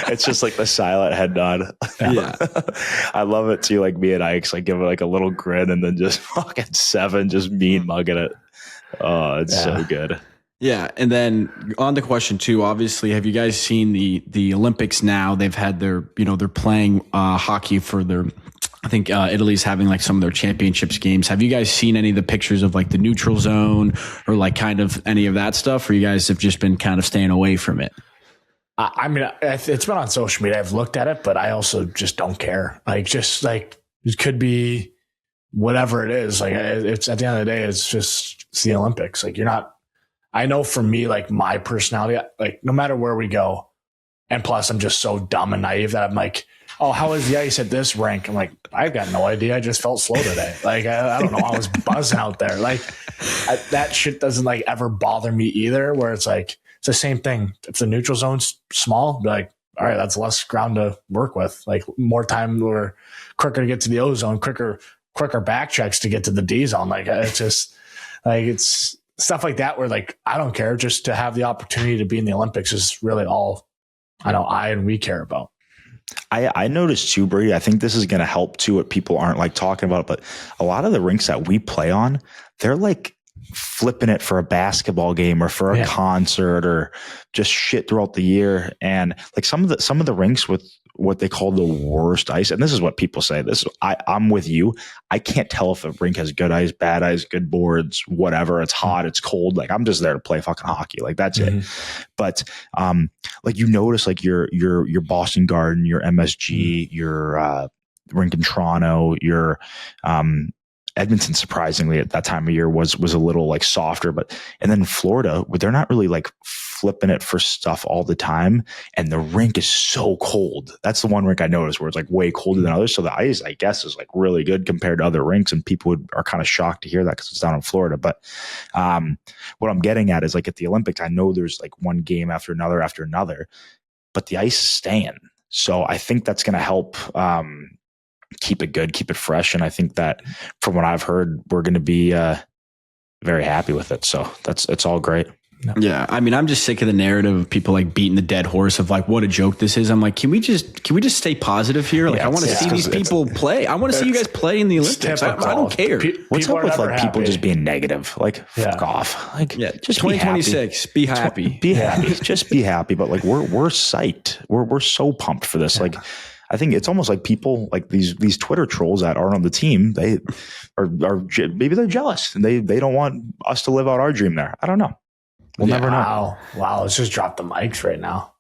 It's just like the silent head nod. Yeah. I love it too, like me and Ike's, like give it like a little grin and then just fucking 7, just mean mugging it. Oh, it's so good. Yeah, and then on to question 2, obviously, have you guys seen the Olympics now? They've had their, they're playing hockey for their, I think Italy's having like some of their championships games. Have you guys seen any of the pictures of like the neutral zone or like kind of any of that stuff? Or you guys have just been kind of staying away from it? I mean, it's been on social media. I've looked at it, but I also just don't care. Like, just like it could be whatever it is. Like it's at the end of the day, it's the Olympics. Like I know for me, like my personality, like no matter where we go, and plus I'm just so dumb and naive that I'm like, oh, how is the ice at this rink? I'm like, I've got no idea. I just felt slow today. Like, I don't know. I was buzzing out there. Like that shit doesn't like ever bother me either, where it's like, it's the same thing. If the neutral zone's small, be like, all right, that's less ground to work with. Like more time or quicker to get to the O zone, quicker back checks to get to the D zone. Like it's just like, it's stuff like that where like, I don't care, just to have the opportunity to be in the Olympics is really all I know and we care about. I noticed too, Brady, I think this is going to help too, what people aren't like talking about, but a lot of the rinks that we play on, they're like flipping it for a basketball game or for a concert or just shit throughout the year. And like some of the rinks with what they call the worst ice. And this is what people say. I'm with you. I can't tell if a rink has good ice, bad ice, good boards, whatever. It's hot, it's cold. Like I'm just there to play fucking hockey. Like that's it. But like you notice like your Boston Garden, your MSG, your rink in Toronto, your Edmonton, surprisingly at that time of year was a little like softer, and then Florida, they're not really like flipping it for stuff all the time. And the rink is so cold. That's the one rink I noticed where it's like way colder than others. So the ice, I guess, is like really good compared to other rinks. And people are kind of shocked to hear that because it's down in Florida. But what I'm getting at is like at the Olympics, I know there's like one game after another, but the ice is staying. So I think that's going to help, keep it good, keep it fresh. And I think that from what I've heard, we're going to be very happy with it. So it's all great. Yeah. I mean, I'm just sick of the narrative of people like beating the dead horse of like, what a joke this is. I'm like, can we just stay positive here? Like, I want to see these people play. I want to see you guys play in the Olympics. I don't care. What's up with like people just being negative? Like, fuck off. Like, just 2026. Be happy. Be happy. Just be happy. But like, we're psyched. We're so pumped for this. Like, I think it's almost like people like these Twitter trolls that aren't on the team. They are maybe they're jealous and they don't want us to live out our dream there. I don't know. We'll never know. Wow. Let's just drop the mics right now.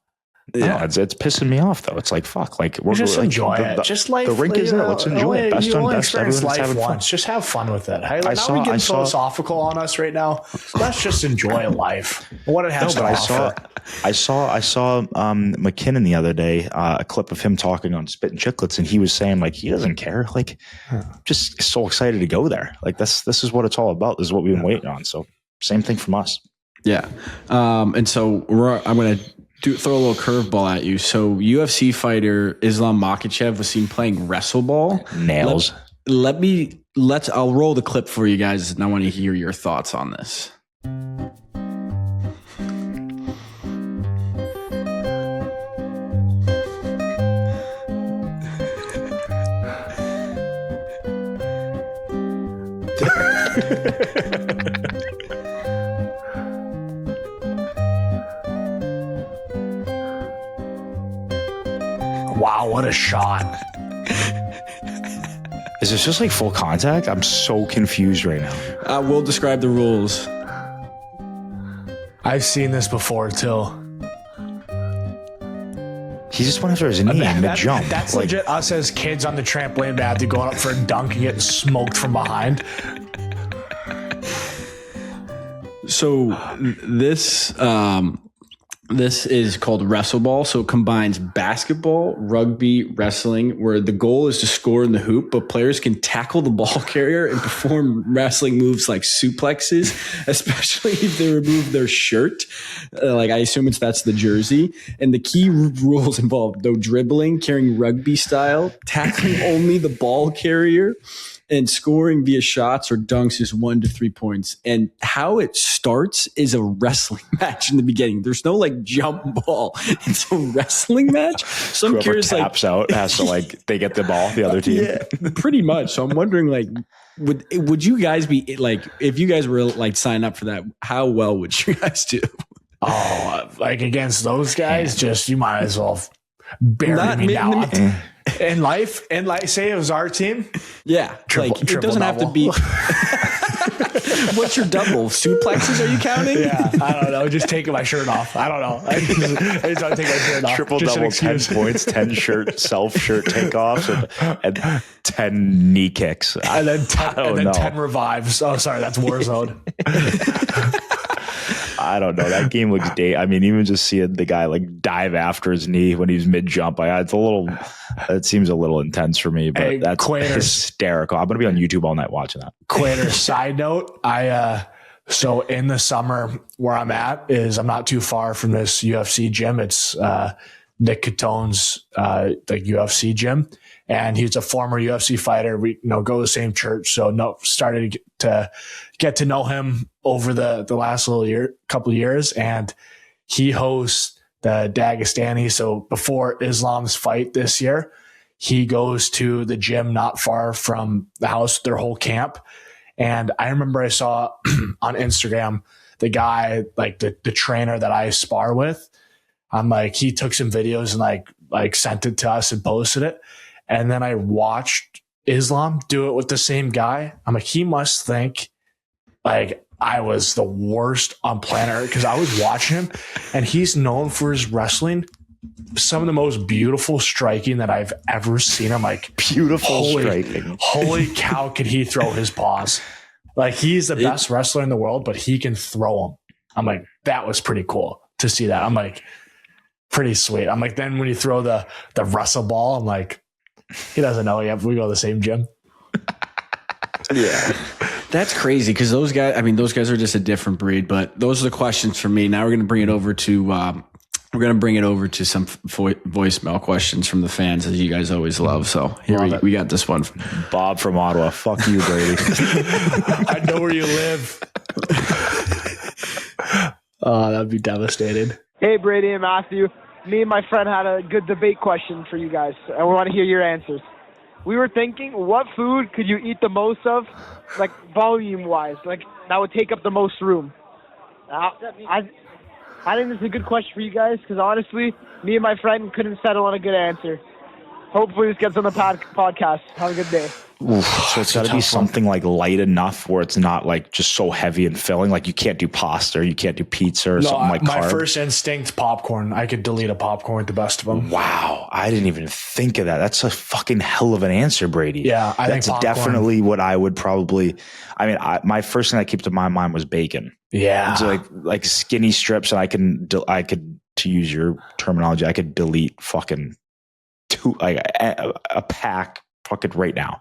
Yeah, it's pissing me off though. It's like fuck. Like we're just like, enjoy it. Just life. The rink is there. Let's enjoy it. Best on best. Experience life once. Just have fun with it. Hey, now we get philosophical on us right now. Let's just enjoy life. What it has to offer. I saw McKinnon the other day, a clip of him talking on Spit and Chicklets, and he was saying like he doesn't care, like just so excited to go there. Like this is what it's all about. This is what we've been waiting on. So same thing from us. Yeah. And so I'm gonna throw a little curveball at you. So UFC fighter Islam Makhachev was seen playing wrestle ball. Nails. I'll roll the clip for you guys, and I want to hear your thoughts on this. Wow, what a shot. Is this just like full contact? I'm so confused right now. We'll describe the rules. I've seen this before too. He just went after his knee in mid-jump. That's like, legit us as kids on the trampoline pad to go up for a dunk and get smoked from behind. So this is called wrestle ball. So it combines basketball, rugby, wrestling, where the goal is to score in the hoop, but players can tackle the ball carrier and perform wrestling moves like suplexes, especially if they remove their shirt. Like I assume that's the jersey. And the key rules involve no dribbling, carrying rugby style, tackling only the ball carrier, and scoring via shots or dunks is 1 to 3 points. And how it starts is a wrestling match in the beginning. There's no like jump ball. It's a wrestling match. So I'm curious, taps out has to like they get the ball, the other team. Yeah, pretty much. So I'm wondering like would you guys be like if you guys were like sign up for that, how well would you guys do? Oh, like against those guys, just you might as well bury me now. In life, say it was our team. Yeah. Like it doesn't have to be. What's your double? Suplexes are you counting? Yeah. I don't know. Just taking my shirt off. I don't know. I just want to take my shirt off. Triple double, 10 points, 10 self shirt takeoffs, and 10 knee kicks. And then 10 revives. Oh, sorry. That's Warzone. I don't know. That game looks I mean, even just seeing the guy like dive after his knee when he's mid jump, it seems a little intense for me, but that's hysterical. I'm going to be on YouTube all night watching that. Quater, side note, so in the summer where I'm at is I'm not too far from this UFC gym. It's Nick Catone's like UFC gym. And he's a former UFC fighter. We go to the same church. So started to get to know him over the last couple years, and he hosts the Dagestani. So before Islam's fight this year, he goes to the gym not far from the house, their whole camp. And I remember I saw on Instagram the guy, like the trainer that I spar with. I'm like, he took some videos and like sent it to us and posted it. And then I watched Islam do it with the same guy. I'm like, he must think like I was the worst on planet Earth, because I was watching him, and he's known for his wrestling. Some of the most beautiful striking that I've ever seen. I'm like, striking. Holy cow, could he throw his paws? Like, he's the best wrestler in the world, but he can throw them. I'm like, that was pretty cool to see that. I'm like, pretty sweet. I'm like, then when you throw the wrestle ball, I'm like, he doesn't know yet. We go to the same gym. Yeah. That's crazy, because those guys are just a different breed. But those are the questions for me. Now we're going to bring it over to some voicemail questions from the fans, as you guys always love. So here we got this one. Bob from Ottawa. Fuck you, Brady. I know where you live. Oh, that'd be devastating. Hey, Brady and Matthew. Me and my friend had a good debate question for you guys, and we want to hear your answers. We were thinking, what food could you eat the most of, like volume-wise, like that would take up the most room? I think this is a good question for you guys, because honestly, me and my friend couldn't settle on a good answer. Hopefully this gets on the podcast. Have a good day. Oof, so it's got to be something like light enough where it's not like just so heavy and filling. Like you can't do pasta, or you can't do pizza, or something like my carb. first instinct, popcorn. I could delete a popcorn with the best of them. Wow, I didn't even think of that. That's a fucking hell of an answer, Brady. Yeah, that's definitely what I would probably. I mean, my first thing that came to my mind was bacon. Yeah, it's like skinny strips, and I could, to use your terminology, I could delete fucking a pack. Fucking right now.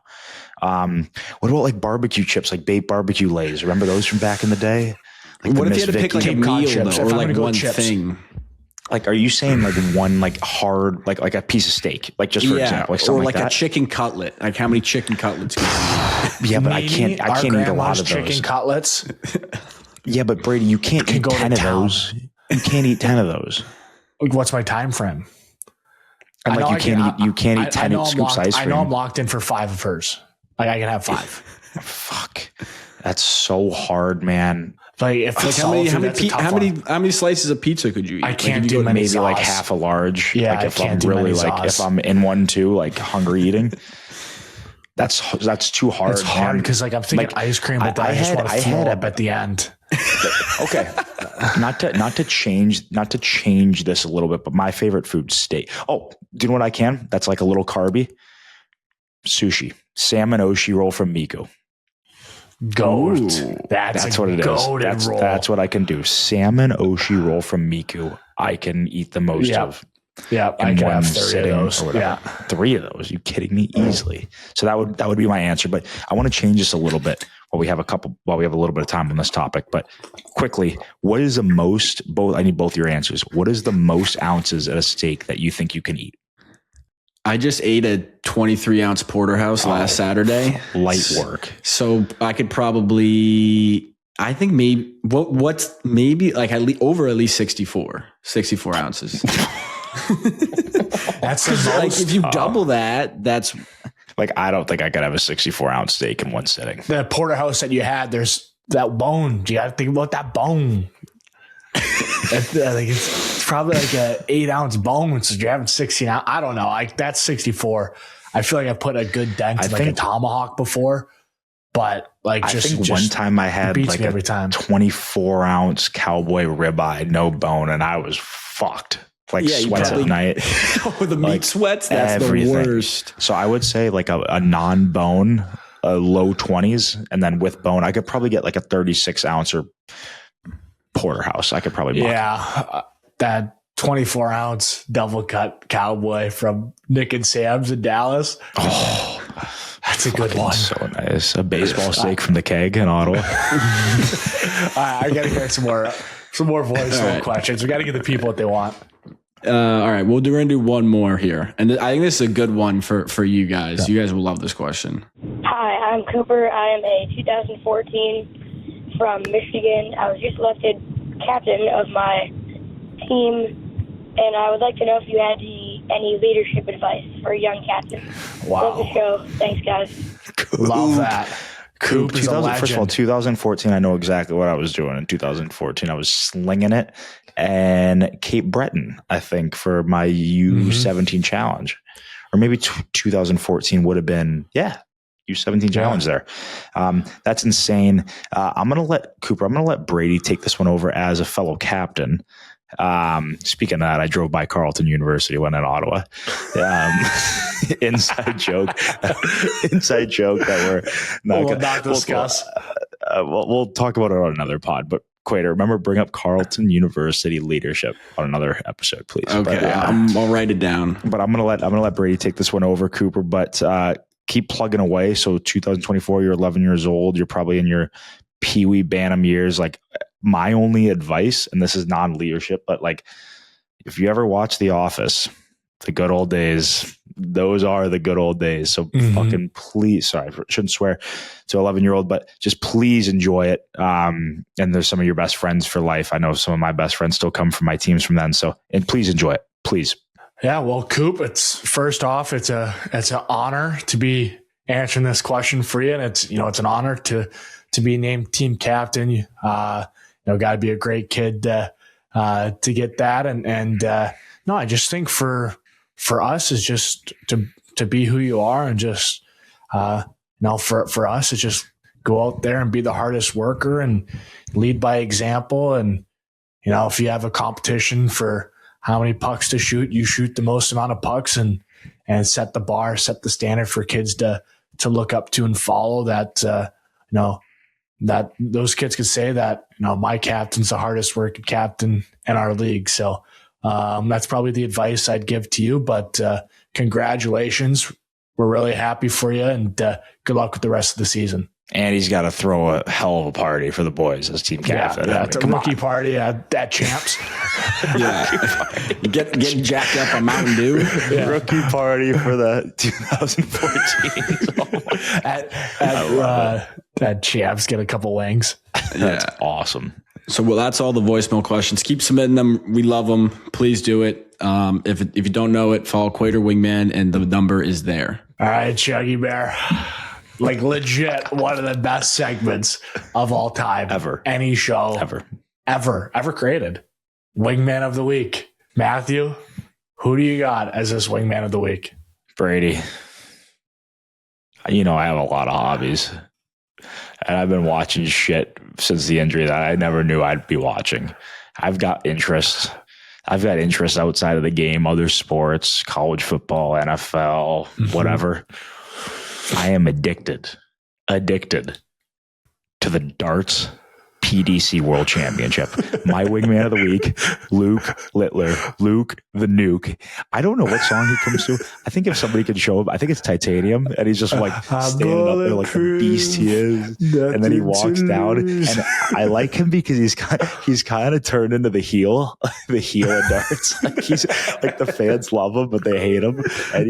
What about like barbecue chips, like baked barbecue lays? Remember those from back in the day? Like what if you had to pick like a meal though, or like one thing? Like, are you saying like one like hard, like a piece of steak, like just for example, like something or like that? A chicken cutlet? Like how many chicken cutlets can you eat? Yeah, but I can't eat a lot of those. Chicken cutlets. Yeah, but Brady, you can't eat 10 of those. You can't eat 10 of those. What's my time frame? And like you can't eat 10 scoops ice cream. I know I'm locked in for 5 of hers. Like I can have 5. Fuck, that's so hard, man. Like if how many slices of pizza could you eat? I can't do maybe sauce. Like half a large. Yeah, like if I'm really like if I'm in one too, like hungry eating. That's too hard. It's hard because like I'm thinking like, ice cream, but I just want to throw up at the end. Okay, not to change this a little bit, but my favorite food, steak. Oh, do you know what I can? That's like a little carby. Sushi, salmon oshi roll from Miku. Goat. That's what it is. That's what I can do. Salmon oshi roll from Miku. I can eat the most of. Yeah, I can have 30 of those. Yeah, 3 of those. Are you kidding me? Easily. So that would be my answer. But I want to change this a little bit while we have a little bit of time on this topic. But quickly, what is the most? I need both your answers. What is the most ounces at a steak that you think you can eat? I just ate a 23-ounce porterhouse last Saturday. Light work. So I could probably. I think maybe what's maybe like over at least 64 ounces. That's the most. Like if you double that's like I don't think I could have a 64-ounce steak in one sitting. The porterhouse that you had, there's that bone. You got to think about that bone. It's probably like a 8-ounce bone. So you're having 16 ounce. I don't know. That's 64. I feel like I put a good dent in like a tomahawk before. But like I think one time I had like a 24-ounce cowboy ribeye, no bone, and I was fucked. Like sweats at night. The meat sweats, that's everything. The worst. So I would say like a non-bone, low 20s, and then with bone, I could probably get like a 36-ounce or porterhouse. I could probably that 24-ounce double cut cowboy from Nick and Sam's in Dallas. Oh. That's a good one. So nice. A baseball steak from the keg in Ottawa. I got to get some more voicemail questions. We got to get the people what they want. All right. We're going to do one more here. And I think this is a good one for you guys. Yeah. You guys will love this question. Hi, I'm Cooper. I am a 2014 from Michigan. I was just elected captain of my team, and I would like to know if you had any leadership advice for a young captain. Wow. Love the show. Thanks, guys. Love that. Coop is a legend. First of all, 2014, I know exactly what I was doing in 2014. I was slinging it. And Cape Breton, I think, for my U17 challenge. Or maybe 2014 would have been, U17 challenge there. That's insane. I'm going to let Brady take this one over as a fellow captain. Speaking of that, I drove by Carleton University when in Ottawa. Inside joke that we're not discuss. We'll talk about it on another pod. But Quater, remember, bring up Carleton University leadership on another episode, please. Okay, but, I'll write it down. But I'm gonna let Brady take this one over, Cooper. But keep plugging away. So 2024, you're 11 years old. You're probably in your Pee Wee Bantam years. Like, my only advice, and this is non-leadership, but like, if you ever watch The Office, the good old days, those are the good old days. So fucking please, sorry, I shouldn't swear to 11-year-old, but just please enjoy it. And there's some of your best friends for life. I know some of my best friends still come from my teams from then. So, and please enjoy it, please. Yeah, well, Coop, it's an honor to be answering this question for you, and it's an honor to be named team captain. Got to be a great kid to get that, and no, I just think for us is just to be who you are, and just for us it's just go out there and be the hardest worker and lead by example, and if you have a competition for how many pucks to shoot, you shoot the most amount of pucks and set the bar, set the standard for kids to look up to and follow. That that those kids could say that my captain's the hardest working captain in our league. So that's probably the advice I'd give to you. But congratulations, we're really happy for you, and good luck with the rest of the season. And he's got to throw a hell of a party for the boys as team captain. Yeah, it's a rookie party at Champs. Getting jacked up on Mountain Dew. Yeah. Rookie party for the 2014. At Champs, get a couple wings. That's awesome. So, that's all the voicemail questions. Keep submitting them. We love them. Please do it. If you don't know it, follow Quater Wingman, and the number is there. All right, Chuggy Bear. Like, legit one of the best segments of all time. Ever. Any show. Ever created. Wingman of the Week. Matthew, who do you got as this Wingman of the Week? Brady. I have a lot of hobbies. And I've been watching shit since the injury that I never knew I'd be watching. I've got interests outside of the game, other sports, college football, NFL, whatever. I am addicted to the darts PDC World Championship. My Wingman of the Week, Luke Littler, Luke the Nuke. I don't know what song he comes to. I think if somebody could show him, I think it's Titanium, and he's just like standing up there like the beast he is, and then he walks down. And I like him because he's kind of turned into the heel of darts. Like, he's like, the fans love him, but they hate him, and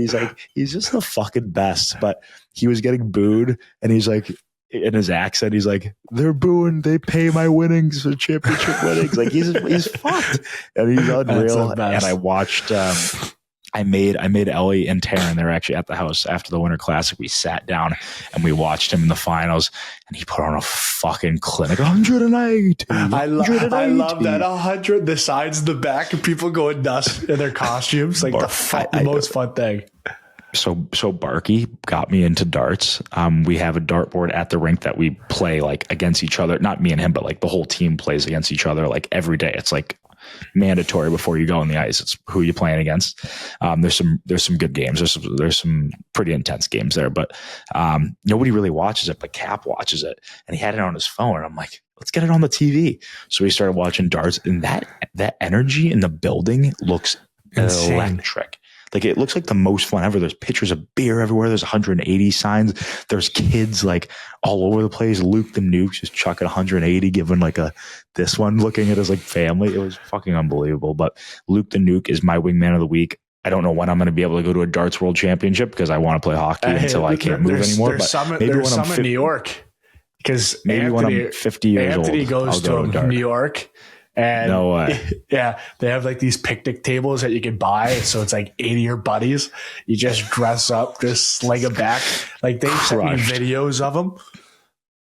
he's just the fucking best. But he was getting booed, and he's like, in his accent, he's like, they're booing, they pay my winnings for championship winnings. Like, he's fucked, and he's unreal. And I watched, I made Ellie and Taryn, they were actually at the house after the Winter Classic. We sat down and we watched him in the finals, and he put on a fucking clinic. 108. I love that. 100, the sides, the back, and people going nuts in their costumes. Like, the most fun thing. So Barkey got me into darts. We have a dartboard at the rink that we play like against each other. Not me and him, but like the whole team plays against each other like every day. It's like mandatory before you go on the ice. It's who you're playing against. There's some good games. There's some pretty intense games there, but nobody really watches it. But Cap watches it, and he had it on his phone. And I'm like, let's get it on the TV. So we started watching darts, and that energy in the building looks insane. Electric. Like, it looks like the most fun ever. There's pictures of beer everywhere. There's 180 signs. There's kids like all over the place. Luke the Nuke just chucking 180, giving like this one, looking at his like family. It was fucking unbelievable. But Luke the Nuke is my Wingman of the Week. I don't know when I'm going to be able to go to a darts world championship because I want to play hockey until I can't move anymore. There's But some maybe when I'm in New York, because maybe when I'm 50 years Anthony old, goes I'll go to New York. And no way. Yeah, they have like these picnic tables that you can buy. So it's like 80 of your buddies. You just dress up, just sling them back. Like they sent me videos of them,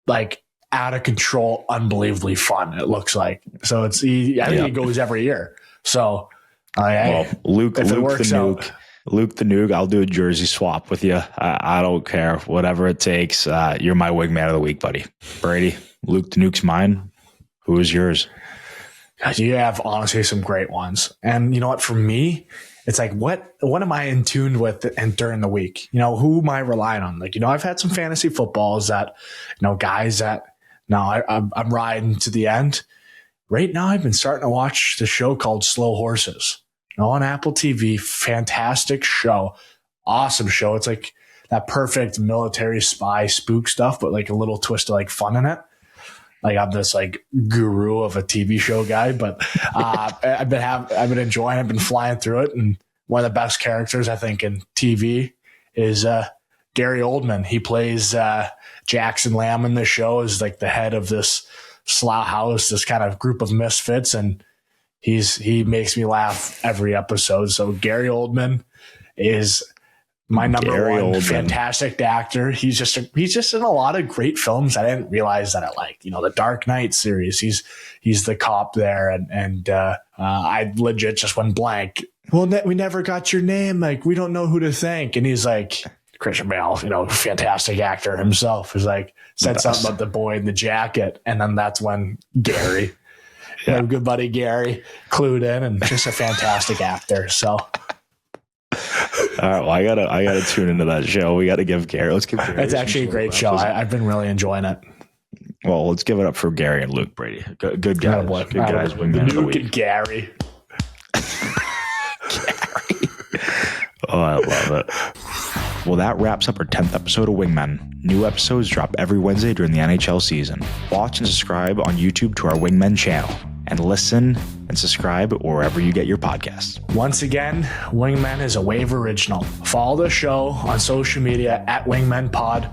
like out of control, unbelievably fun. It looks like. So I think it goes every year. So Luke the Nuke, I'll do a jersey swap with you. I don't care, whatever it takes. You're my wingman of the week, buddy. Brady, Luke the Nuke's mine. Who is yours? You have honestly some great ones. And you know what? For me, it's like, what am I in tune with and during the week? You know, who am I relying on? Like, you know, I've had some fantasy footballs that, you know, guys that I'm riding to the end. Right now, I've been starting to watch the show called Slow Horses, you know, on Apple TV. Fantastic show. Awesome show. It's like that perfect military spy spook stuff, but like a little twist of like fun in it. Like I'm this like guru of a TV show guy, but I've been enjoying it. I've been flying through it. And one of the best characters I think in TV is Gary Oldman. He plays Jackson Lamb in the show, is like the head of this slough house, this kind of group of misfits. And he makes me laugh every episode. So Gary Oldman is my number one. Fantastic actor. He's just in a lot of great films I didn't realize that I liked. You know, the Dark Knight series. He's the cop there, and I legit just went blank. Well, we never got your name. Like, we don't know who to thank. And he's like, Christian Bale, you know, fantastic actor himself, is like said something about the boy in the jacket, and then that's when Gary, good buddy Gary, clued in, and just a fantastic actor. So. All right, well, I gotta tune into that show. We got to give Gary. Let's give Gary. It's actually a great show. I've been really enjoying it. Well, let's give it up for Gary and Luke, Brady. Good guys. Good guys. Luke and Gary. Gary. Oh, I love it. Well, that wraps up our 10th episode of Wingmen. New episodes drop every Wednesday during the NHL season. Watch and subscribe on YouTube to our Wingmen channel. And listen and subscribe wherever you get your podcasts. Once again, Wingmen is a Wave original. Follow the show on social media at Wingmen Pod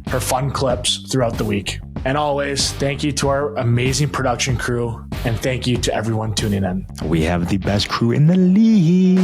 for fun clips throughout the week. And always, thank you to our amazing production crew, and thank you to everyone tuning in. We have the best crew in the league.